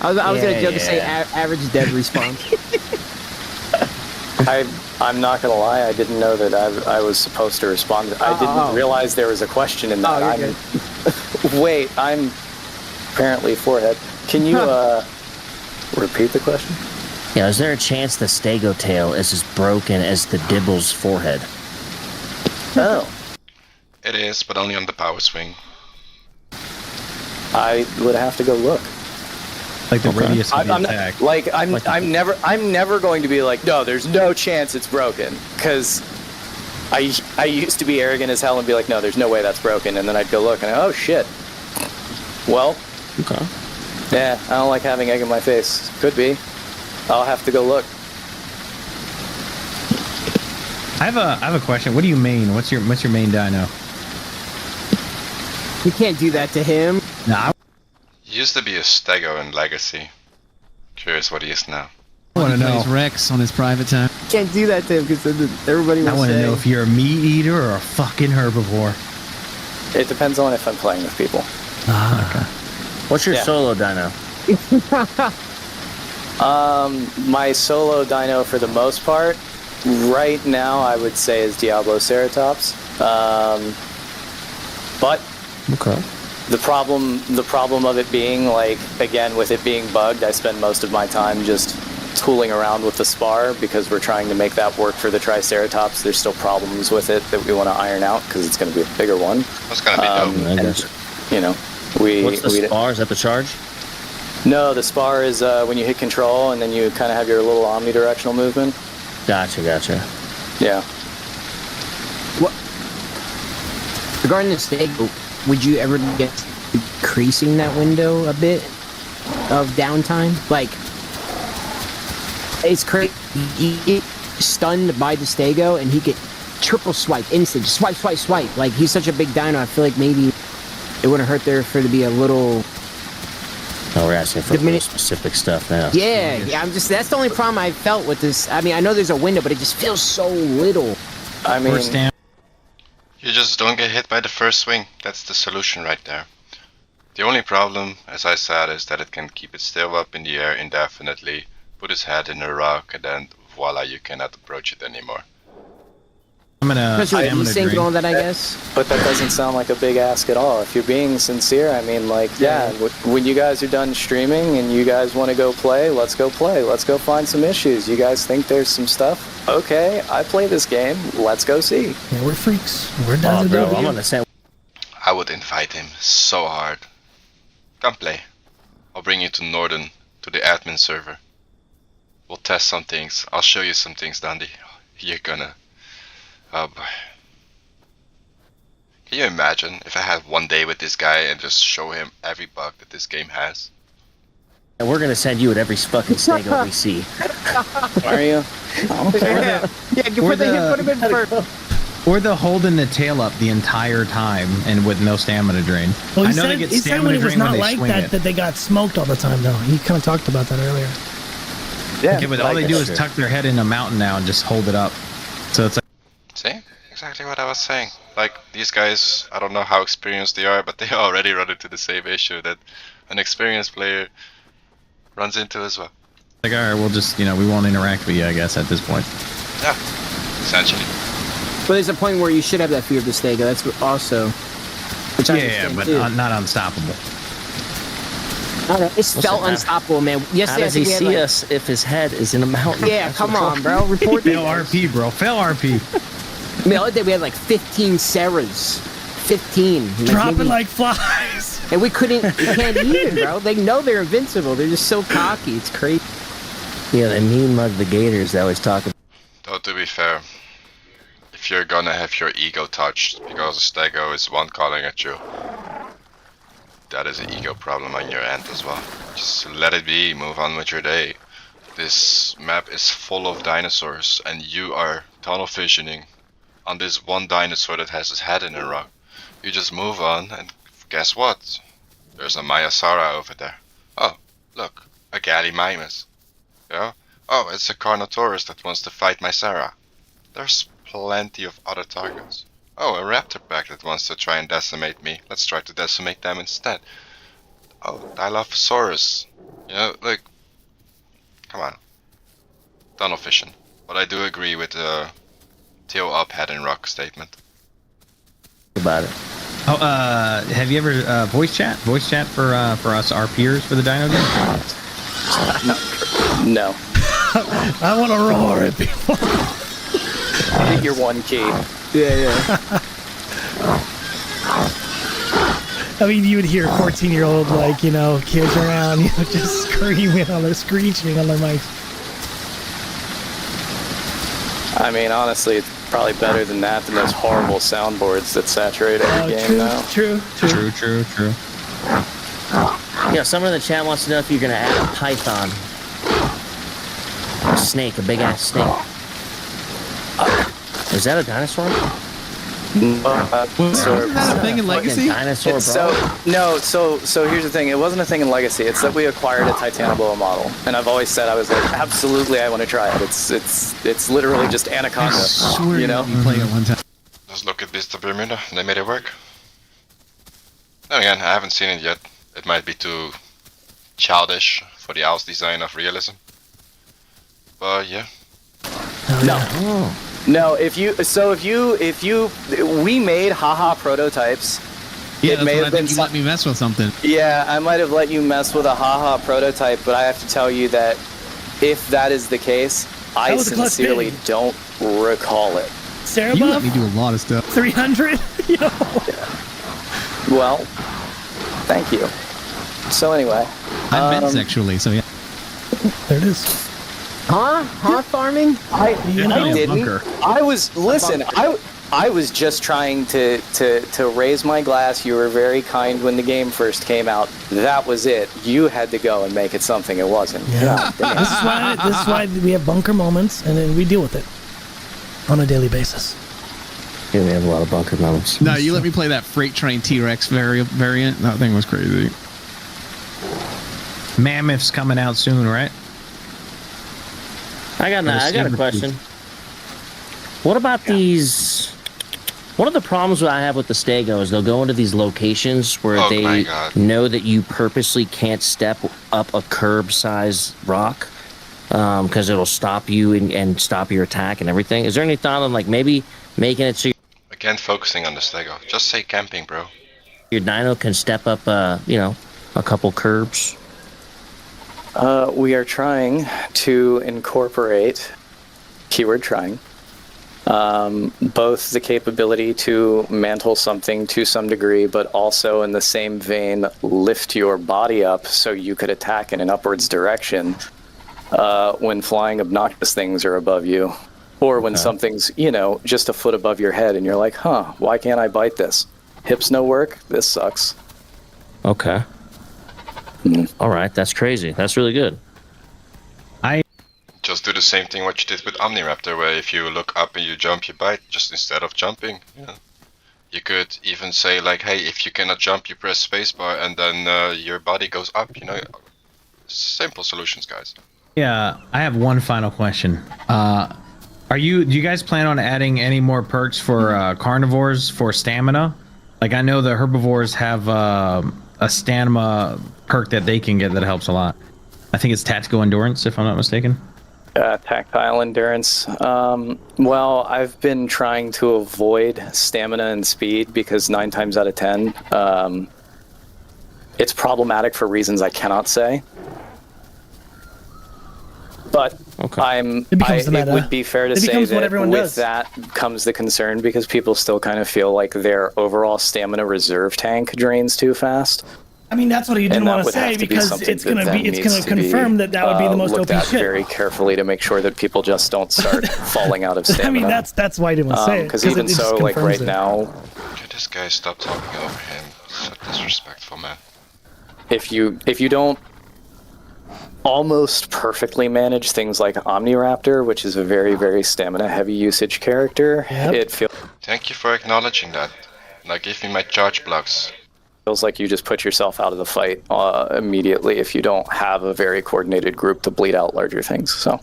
Speaker 4: I was going to joke and say average dead response.
Speaker 3: I'm not gonna lie. I didn't know that I was supposed to respond. I didn't realize there was a question in that. Wait, I'm apparently forehead. Can you repeat the question?
Speaker 8: Yeah, is there a chance the Stego tail is as broken as the Dibble's forehead?
Speaker 3: Oh.
Speaker 1: It is, but only on the power swing.
Speaker 3: I would have to go look.
Speaker 6: Like the radius of the attack.
Speaker 3: I'm never going to be like, no, there's no chance it's broken, because I used to be arrogant as hell and be like, no, there's no way that's broken, and then I'd go look and oh shit. Well.
Speaker 8: Okay.
Speaker 3: Yeah, I don't like having egg in my face. Could be. I'll have to go look.
Speaker 6: I have a question. What do you main? What's your main dino?
Speaker 4: You can't do that to him.
Speaker 6: Nah,
Speaker 1: He used to be a Stego in Legacy. Curious what he is now.
Speaker 6: I want to
Speaker 2: He plays
Speaker 6: know.
Speaker 2: Rex on his private time.
Speaker 4: You can't do that to him because everybody will
Speaker 6: I want to
Speaker 4: say.
Speaker 6: know if you're a meat eater or a fucking herbivore.
Speaker 3: It depends on if I'm playing with people.
Speaker 8: What's your
Speaker 3: Yeah.
Speaker 8: solo dino?
Speaker 3: My solo dino, for the most part, right now, I would say is Diabloceratops. But
Speaker 8: Okay.
Speaker 3: the problem of it being, like, again, with it being bugged, I spend most of my time just tooling around with the spar because we're trying to make that work for the Triceratops. There's still problems with it that we want to iron out because it's going to be a bigger one.
Speaker 1: That's gonna be dope.
Speaker 8: I
Speaker 3: And,
Speaker 8: guess.
Speaker 3: you know, we...
Speaker 8: What's the spar? Is that the charge?
Speaker 3: No, the spar is when you hit control and then you kind of have your little omnidirectional movement.
Speaker 8: Gotcha.
Speaker 3: Yeah.
Speaker 4: Regarding the Stego, would you ever get increasing that window a bit of downtime? Like, it's crazy. He get stunned by the Stego, and he get triple swipe, instant, just swipe. Like, he's such a big dino, I feel like maybe it wouldn't hurt there for it to be a little...
Speaker 8: Oh, we're asking for
Speaker 4: minute-
Speaker 8: specific stuff now.
Speaker 4: Yeah, that's the only problem I felt with this. I mean, I know there's a window, but it just feels so little.
Speaker 3: I mean,
Speaker 6: First down.
Speaker 1: You just don't get hit by the first swing. That's the solution right there. The only problem, as I said, is that it can keep its tail up in the air indefinitely, put its head in a rock, and then voila, you cannot approach it anymore.
Speaker 6: I'm gonna.
Speaker 4: Especially with
Speaker 6: I'm gonna
Speaker 4: desync and
Speaker 6: drink.
Speaker 4: all that, I guess.
Speaker 3: but that doesn't sound like a big ask at all. If you're being sincere, I mean, like, yeah, when you guys are done streaming and you guys want to go play, let's go play. Let's go find some issues. You guys think there's some stuff? Okay, I play this game. Let's go see.
Speaker 5: Yeah, we're freaks. We're down
Speaker 8: Oh,
Speaker 5: to
Speaker 8: bro,
Speaker 5: do
Speaker 8: I'm
Speaker 5: it.
Speaker 8: gonna say
Speaker 1: I would invite him so hard. Come play. I'll bring you to Northern, to the admin server. We'll test some things. I'll show you some things, Dondi. You're gonna... Oh boy. Can you imagine if I had one day with this guy and just show him every bug that this game has?
Speaker 8: and we're gonna send you at every fucking Stego we see.
Speaker 3: Are you?
Speaker 4: Yeah, you
Speaker 6: Or
Speaker 4: put him in first.
Speaker 6: Or the holding the tail up the entire time and with no stamina drain.
Speaker 5: Well,
Speaker 6: I
Speaker 5: he
Speaker 6: know
Speaker 5: said,
Speaker 6: they get
Speaker 5: he said
Speaker 6: stamina
Speaker 5: when it was
Speaker 6: drain when
Speaker 5: not
Speaker 6: they
Speaker 5: like
Speaker 6: swing
Speaker 5: that,
Speaker 6: it.
Speaker 5: that they got smoked all the time, though. He kind of talked about that earlier.
Speaker 6: Yeah, but all they do is
Speaker 8: Sure.
Speaker 6: tuck their head in a mountain now and just hold it up. So it's like,
Speaker 1: See? Exactly what I was saying. Like, these guys, I don't know how experienced they are, but they already run into the same issue that an experienced player runs into as well.
Speaker 6: all right, we'll just, we won't interact with you, I guess, at this point.
Speaker 1: Yeah, essentially.
Speaker 4: But there's a point where you should have that fear of the Stego. That's also... Which I
Speaker 6: Yeah,
Speaker 4: understand,
Speaker 6: but
Speaker 4: too.
Speaker 6: not unstoppable.
Speaker 4: It felt unstoppable, man.
Speaker 8: How
Speaker 4: Yesterday,
Speaker 8: does he
Speaker 4: I think we had,
Speaker 8: see
Speaker 4: like-
Speaker 8: us if his head is in a mountain?
Speaker 4: Yeah,
Speaker 8: That's
Speaker 4: come
Speaker 8: what's
Speaker 4: on, bro. Report
Speaker 6: Fail
Speaker 4: this.
Speaker 6: RP, bro. Fail RP.
Speaker 4: I mean, the other day we had like 15 Sarahs. 15.
Speaker 5: Dropping
Speaker 4: maybe-
Speaker 5: like flies.
Speaker 4: And we can't even, bro. They know they're invincible. They're just so cocky. It's crazy.
Speaker 8: Yeah, they mean mug the Gators. They always talk about.
Speaker 1: Though to be fair, if you're gonna have your ego touched because a Stego is one calling at you, that is an ego problem on your end as well. Just let it be, move on with your day. This map is full of dinosaurs and you are tunnel visioning on this one dinosaur that has his head in a rock. You just move on and guess what? There's a Mayasara over there. Oh, look, a Gallimimus. Yeah? Oh, it's a Carnotaurus that wants to fight my Sarah. There's plenty of other targets. Oh, a raptor pack that wants to try and decimate me. Let's try to decimate them instead. Oh, Dilophosaurus. You know, like, come on. Tunnel vision. But I do agree with the tail up, head in rock statement.
Speaker 8: About it.
Speaker 6: Oh, have you ever voice chat? Voice chat for us, our peers for the Dino game?
Speaker 3: No.
Speaker 5: I want to roar at people.
Speaker 3: Hit your one key.
Speaker 5: I mean, you would hear 14-year-old, kids around, just screaming on their, screeching on their mics.
Speaker 3: I mean, honestly, it's probably better than that, than those horrible soundboards that saturate every game
Speaker 5: True,
Speaker 3: now.
Speaker 5: true.
Speaker 6: True.
Speaker 8: Yeah, someone in the chat wants to know if you're gonna add a python. A snake, a big ass snake. Is that a dinosaur?
Speaker 2: Wasn't that a thing in Legacy?
Speaker 8: Dinosaur, bro.
Speaker 3: So here's the thing. It wasn't a thing in Legacy. It's that we acquired a Titanoboa model, and I've always said I was like, absolutely, I want to try it. It's literally just Anaconda.
Speaker 2: I swear
Speaker 3: You know?
Speaker 2: you play it one time.
Speaker 1: Let's look at Beast of Bermuda. They made it work. Then again, I haven't seen it yet. It might be too childish for the Owl's design of realism. But yeah.
Speaker 3: No, if you we made haha prototypes.
Speaker 2: Yeah,
Speaker 3: It
Speaker 2: that's
Speaker 3: may
Speaker 2: when
Speaker 3: have
Speaker 2: I
Speaker 3: been
Speaker 2: think you let me mess with something.
Speaker 3: Yeah, I might have let you mess with a haha prototype, but I have to tell you that if that is the case, I
Speaker 5: was a clutch
Speaker 3: sincerely
Speaker 5: hit.
Speaker 3: don't recall it.
Speaker 5: Sarah
Speaker 2: You let
Speaker 5: buff,
Speaker 2: me do a lot of stuff.
Speaker 5: 300. Yo.
Speaker 3: Well, thank you. So anyway,
Speaker 2: I meant sexually, so yeah.
Speaker 5: There it is.
Speaker 4: Huh? Huh? Farming?
Speaker 3: I
Speaker 2: a
Speaker 3: didn't.
Speaker 2: bunker.
Speaker 3: I was listen. I was just trying to raise my glass. You were very kind when the game first came out. That was it. You had to go and make it something it wasn't.
Speaker 5: Yeah.
Speaker 3: God damn.
Speaker 5: This is why we have bunker moments, and then we deal with it on a daily basis.
Speaker 8: Yeah, we have a lot of bunker moments.
Speaker 2: No, you let me play that Freight Train T-Rex variant. That thing was crazy.
Speaker 6: Mammoth's coming out soon, right?
Speaker 8: I got a question. What about these? One of the problems that I have with the Stego is they'll go into these locations where
Speaker 1: Oh my
Speaker 8: they
Speaker 1: God.
Speaker 8: know that you purposely can't step up a curb-sized rock because it'll stop you and stop your attack and everything. Is there any thought on like maybe making it so
Speaker 1: Again, focusing on the Stego. Just say camping, bro.
Speaker 8: your dino can step up, a couple curbs?
Speaker 3: We are trying to incorporate, keyword trying, both the capability to mantle something to some degree, but also in the same vein, lift your body up so you could attack in an upwards direction when flying obnoxious things are above you. Or when something's, just a foot above your head and you're like, why can't I bite this? Hips no work? This sucks.
Speaker 8: Okay. All right, that's crazy. That's really good.
Speaker 1: Just do the same thing what you did with Omniraptor, where if you look up and you jump, you bite, just instead of jumping. Yeah. You could even say like, hey, if you cannot jump, you press spacebar and then your body goes up, Simple solutions, guys.
Speaker 6: Yeah, I have one final question. Do you guys plan on adding any more perks for carnivores for stamina? Like I know the herbivores have a stamina perk that they can get that helps a lot. I think it's tactical endurance, if I'm not mistaken.
Speaker 3: Tactile endurance. Well, I've been trying to avoid stamina and speed because 9 times out of 10, it's problematic for reasons I cannot say. But it would be fair to say that with that comes the concern because people still kind of feel like their overall stamina reserve tank drains too fast.
Speaker 5: I mean, that's what you didn't want to say because it's going to confirm that would be the most OP shit.
Speaker 3: Very carefully to make sure that people just don't start falling out of stamina.
Speaker 5: I mean, that's why I didn't want to say it.
Speaker 3: Because even so, like right now,
Speaker 1: Okay, this guy stop talking over him. So disrespectful, man.
Speaker 3: if you don't almost perfectly manage things like Omniraptor, which is a very, very stamina-heavy usage character, it feels
Speaker 1: Thank you for acknowledging that. Now give me my charge blocks.
Speaker 3: like you just put yourself out of the fight immediately if you don't have a very coordinated group to bleed out larger things. So,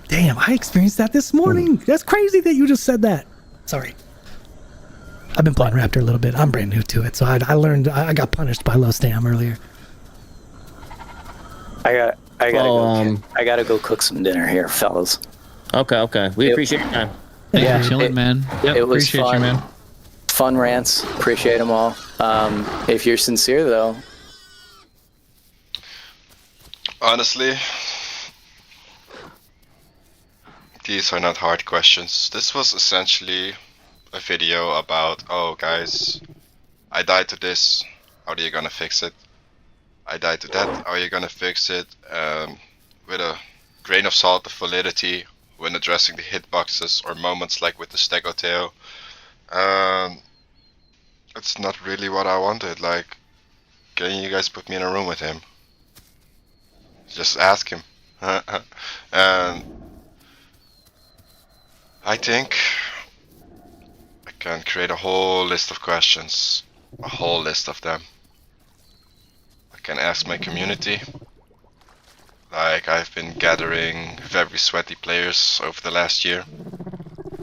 Speaker 5: Damn, I experienced that this morning. That's crazy that you just said that. Sorry. I've been playing Raptor a little bit. I'm brand new to it, so I learned. I got punished by low stam earlier.
Speaker 3: I gotta go cook some dinner here, fellas.
Speaker 8: Okay. We appreciate your time.
Speaker 2: Thanks for chilling, man.
Speaker 6: Yep,
Speaker 3: It was
Speaker 6: appreciate
Speaker 3: fun.
Speaker 6: you, man.
Speaker 3: Fun rants. Appreciate them all. If you're sincere, though,
Speaker 1: Honestly, these are not hard questions. This was essentially a video about, oh guys, I died to this, how are you gonna fix it? I died to that, how are you gonna fix it? With a grain of salt of validity when addressing the hitboxes or moments like with the Stego tail. It's not really what I wanted. Like, can you guys put me in a room with him? Just ask him. And I think a can create a whole list of questions, a whole list of them. I can ask my community. Like, I've been gathering very sweaty players over the last year.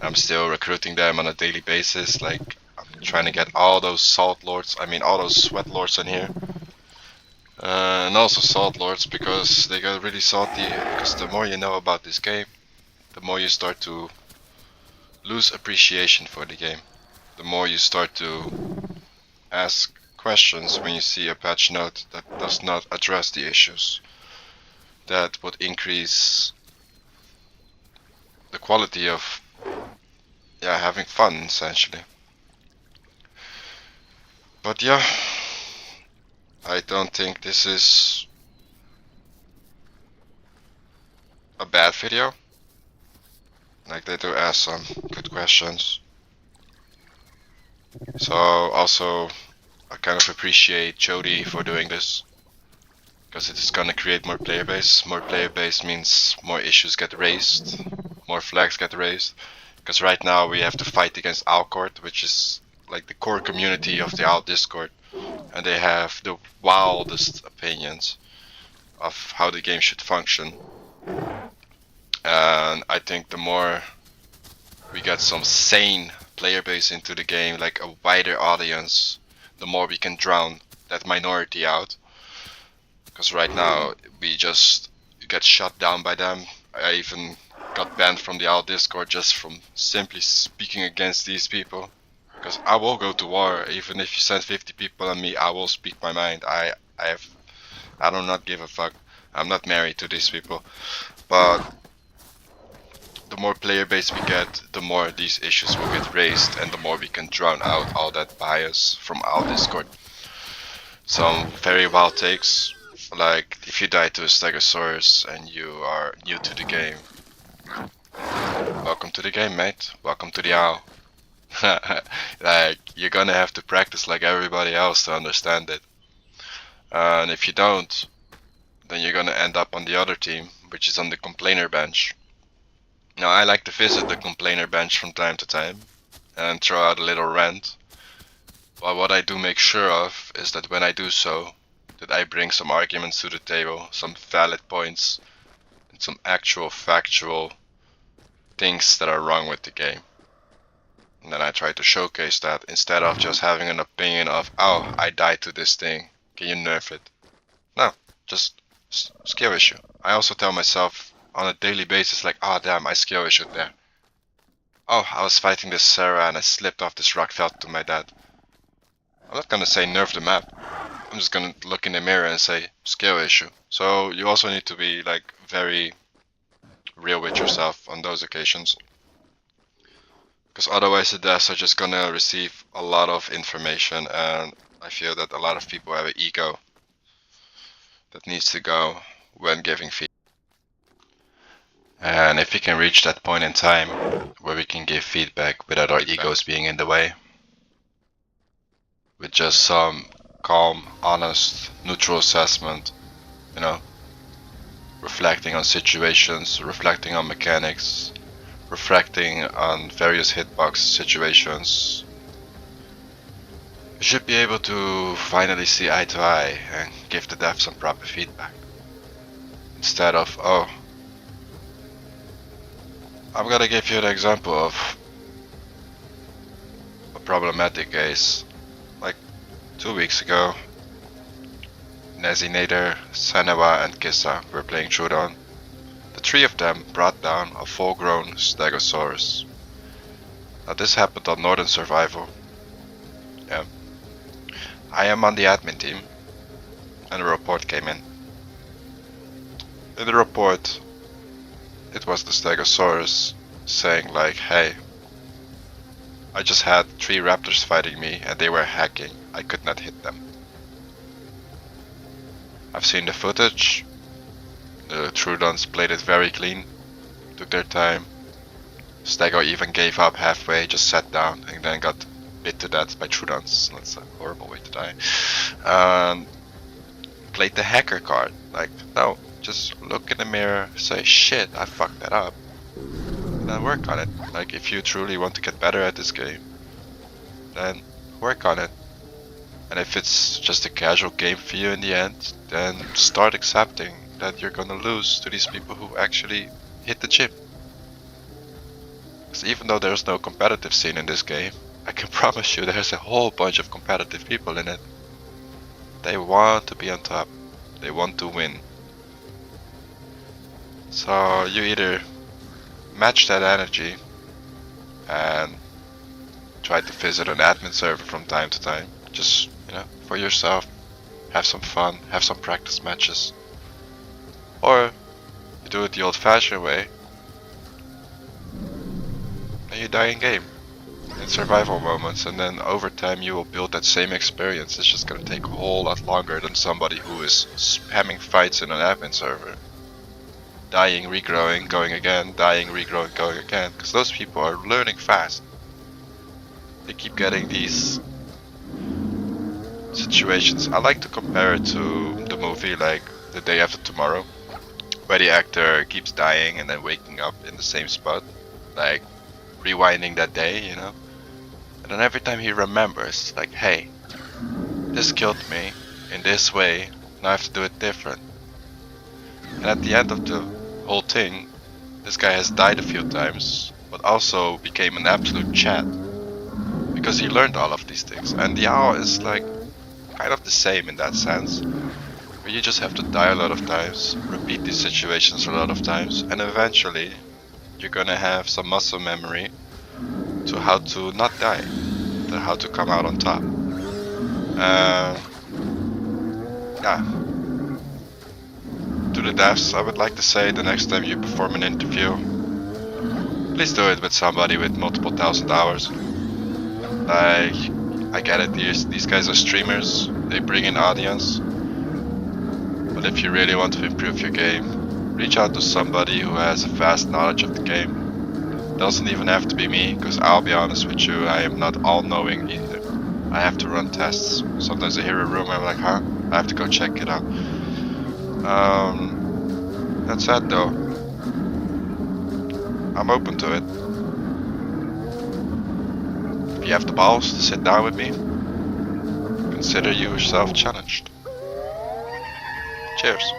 Speaker 1: I'm still recruiting them on a daily basis. Like, I'm trying to get all those salt lords, all those sweat lords in here. And also salt lords, because they got really salty. Because the more you know about this game, the more you start to lose appreciation for the game. The more you start to ask questions when you see a patch note that does not address the issues. That would increase the quality of having fun, essentially. But yeah, I don't think this is a bad video. Like, they do ask some good questions. So also, I kind of appreciate Jody for doing this, because it is gonna create more player base. More player base means more issues get raised, more flags get raised. Because right now we have to fight against Alcourt, which is like the core community of the Owl Discord, and they have the wildest opinions of how the game should function. And I think the more we get some sane player base into the game, like a wider audience, the more we can drown that minority out. Because right now we just get shut down by them. I even got banned from the Owl Discord just from simply speaking against these people. Because I will go to war, even if you send 50 people on me, I will speak my mind. I do not give a fuck. I'm not married to these people. But the more player base we get, the more these issues will get raised, and the more we can drown out all that bias from our Discord. Some very wild takes, like if you die to a Stegosaurus and you are new to the game, welcome to the game, mate. Welcome to the owl. Like, you're gonna have to practice like everybody else to understand it. And if you don't, then you're gonna end up on the other team, which is on the complainer bench. Now, I like to visit the complainer bench from time to time and throw out a little rant. But what I do make sure of is that when I do so, that I bring some arguments to the table, some valid points, and some actual factual things that are wrong with the game. And then I try to showcase that instead of just having an opinion of, oh, I died to this thing, can you nerf it? No, just skill issue. I also tell myself on a daily basis, like, oh damn, I skill issued there. Oh, I was fighting this Sarah and I slipped off this rock, fell to my death. I'm not gonna say nerf the map. I'm just gonna look in the mirror and say skill issue. So you also need to be like very real with yourself on those occasions. Because otherwise the devs are just gonna receive a lot of information, and I feel that a lot of people have an ego that needs to go when giving feedback. And if we can reach that point in time where we can give feedback without our egos being in the way, with just some calm, honest, neutral assessment, you know, reflecting on situations, reflecting on mechanics, reflecting on various hitbox situations, we should be able to finally see eye to eye and give the devs some proper feedback. Instead of, oh, I'm gonna give you an example of a problematic case. Like 2 weeks ago, Nezinator, Senewa and Kissa were playing Showdown. The three of them brought down a full-grown Stegosaurus. Now this happened on Northern Survival. Yeah. I am on the admin team, and a report came in. In the report, it was the Stegosaurus saying like, hey, I just had 3 raptors fighting me and they were hacking. I could not hit them. I've seen the footage. The Trudons played it very clean, took their time. Stego even gave up halfway, just sat down and then got bit to death by Trudons. That's a horrible way to die. And played the hacker card. Like, no, just look in the mirror, say, shit, I fucked that up. And then work on it. Like, if you truly want to get better at this game, then work on it. And if it's just a casual game for you in the end, then start accepting that you're gonna lose to these people who actually hit the gym. Because even though there's no competitive scene in this game, I can promise you there's a whole bunch of competitive people in it. They want to be on top. They want to win. So you either match that energy and try to visit an admin server from time to time, just, for yourself, have some fun, have some practice matches. Or you do it the old-fashioned way, and you die in game, in survival moments, and then over time you will build that same experience. It's just gonna take a whole lot longer than somebody who is spamming fights in an admin server. Dying, regrowing, going again, dying, regrowing, going again, because those people are learning fast. They keep getting these situations. I like to compare it to the movie like The Day After Tomorrow, where the actor keeps dying and then waking up in the same spot, like rewinding that day, And then every time he remembers, like, hey, this killed me in this way, now I have to do it different. And at the end of the whole thing, this guy has died a few times, but also became an absolute Chad, because he learned all of these things. And the owl is like kind of the same in that sense, where you just have to die a lot of times, repeat these situations a lot of times, and eventually you're gonna have some muscle memory to how to not die, to how to come out on top. Yeah. To the devs, I would like to say, the next time you perform an interview, please do it with somebody with multiple thousand hours. Like, I get it, these guys are streamers, they bring in audience. But if you really want to improve your game, reach out to somebody who has a vast knowledge of the game. Doesn't even have to be me, because I'll be honest with you, I am not all-knowing either. I have to run tests. Sometimes I hear a rumor, I'm like, huh? I have to go check it out. That said though, I'm open to it. If you have the balls to sit down with me, consider yourself challenged. Cheers.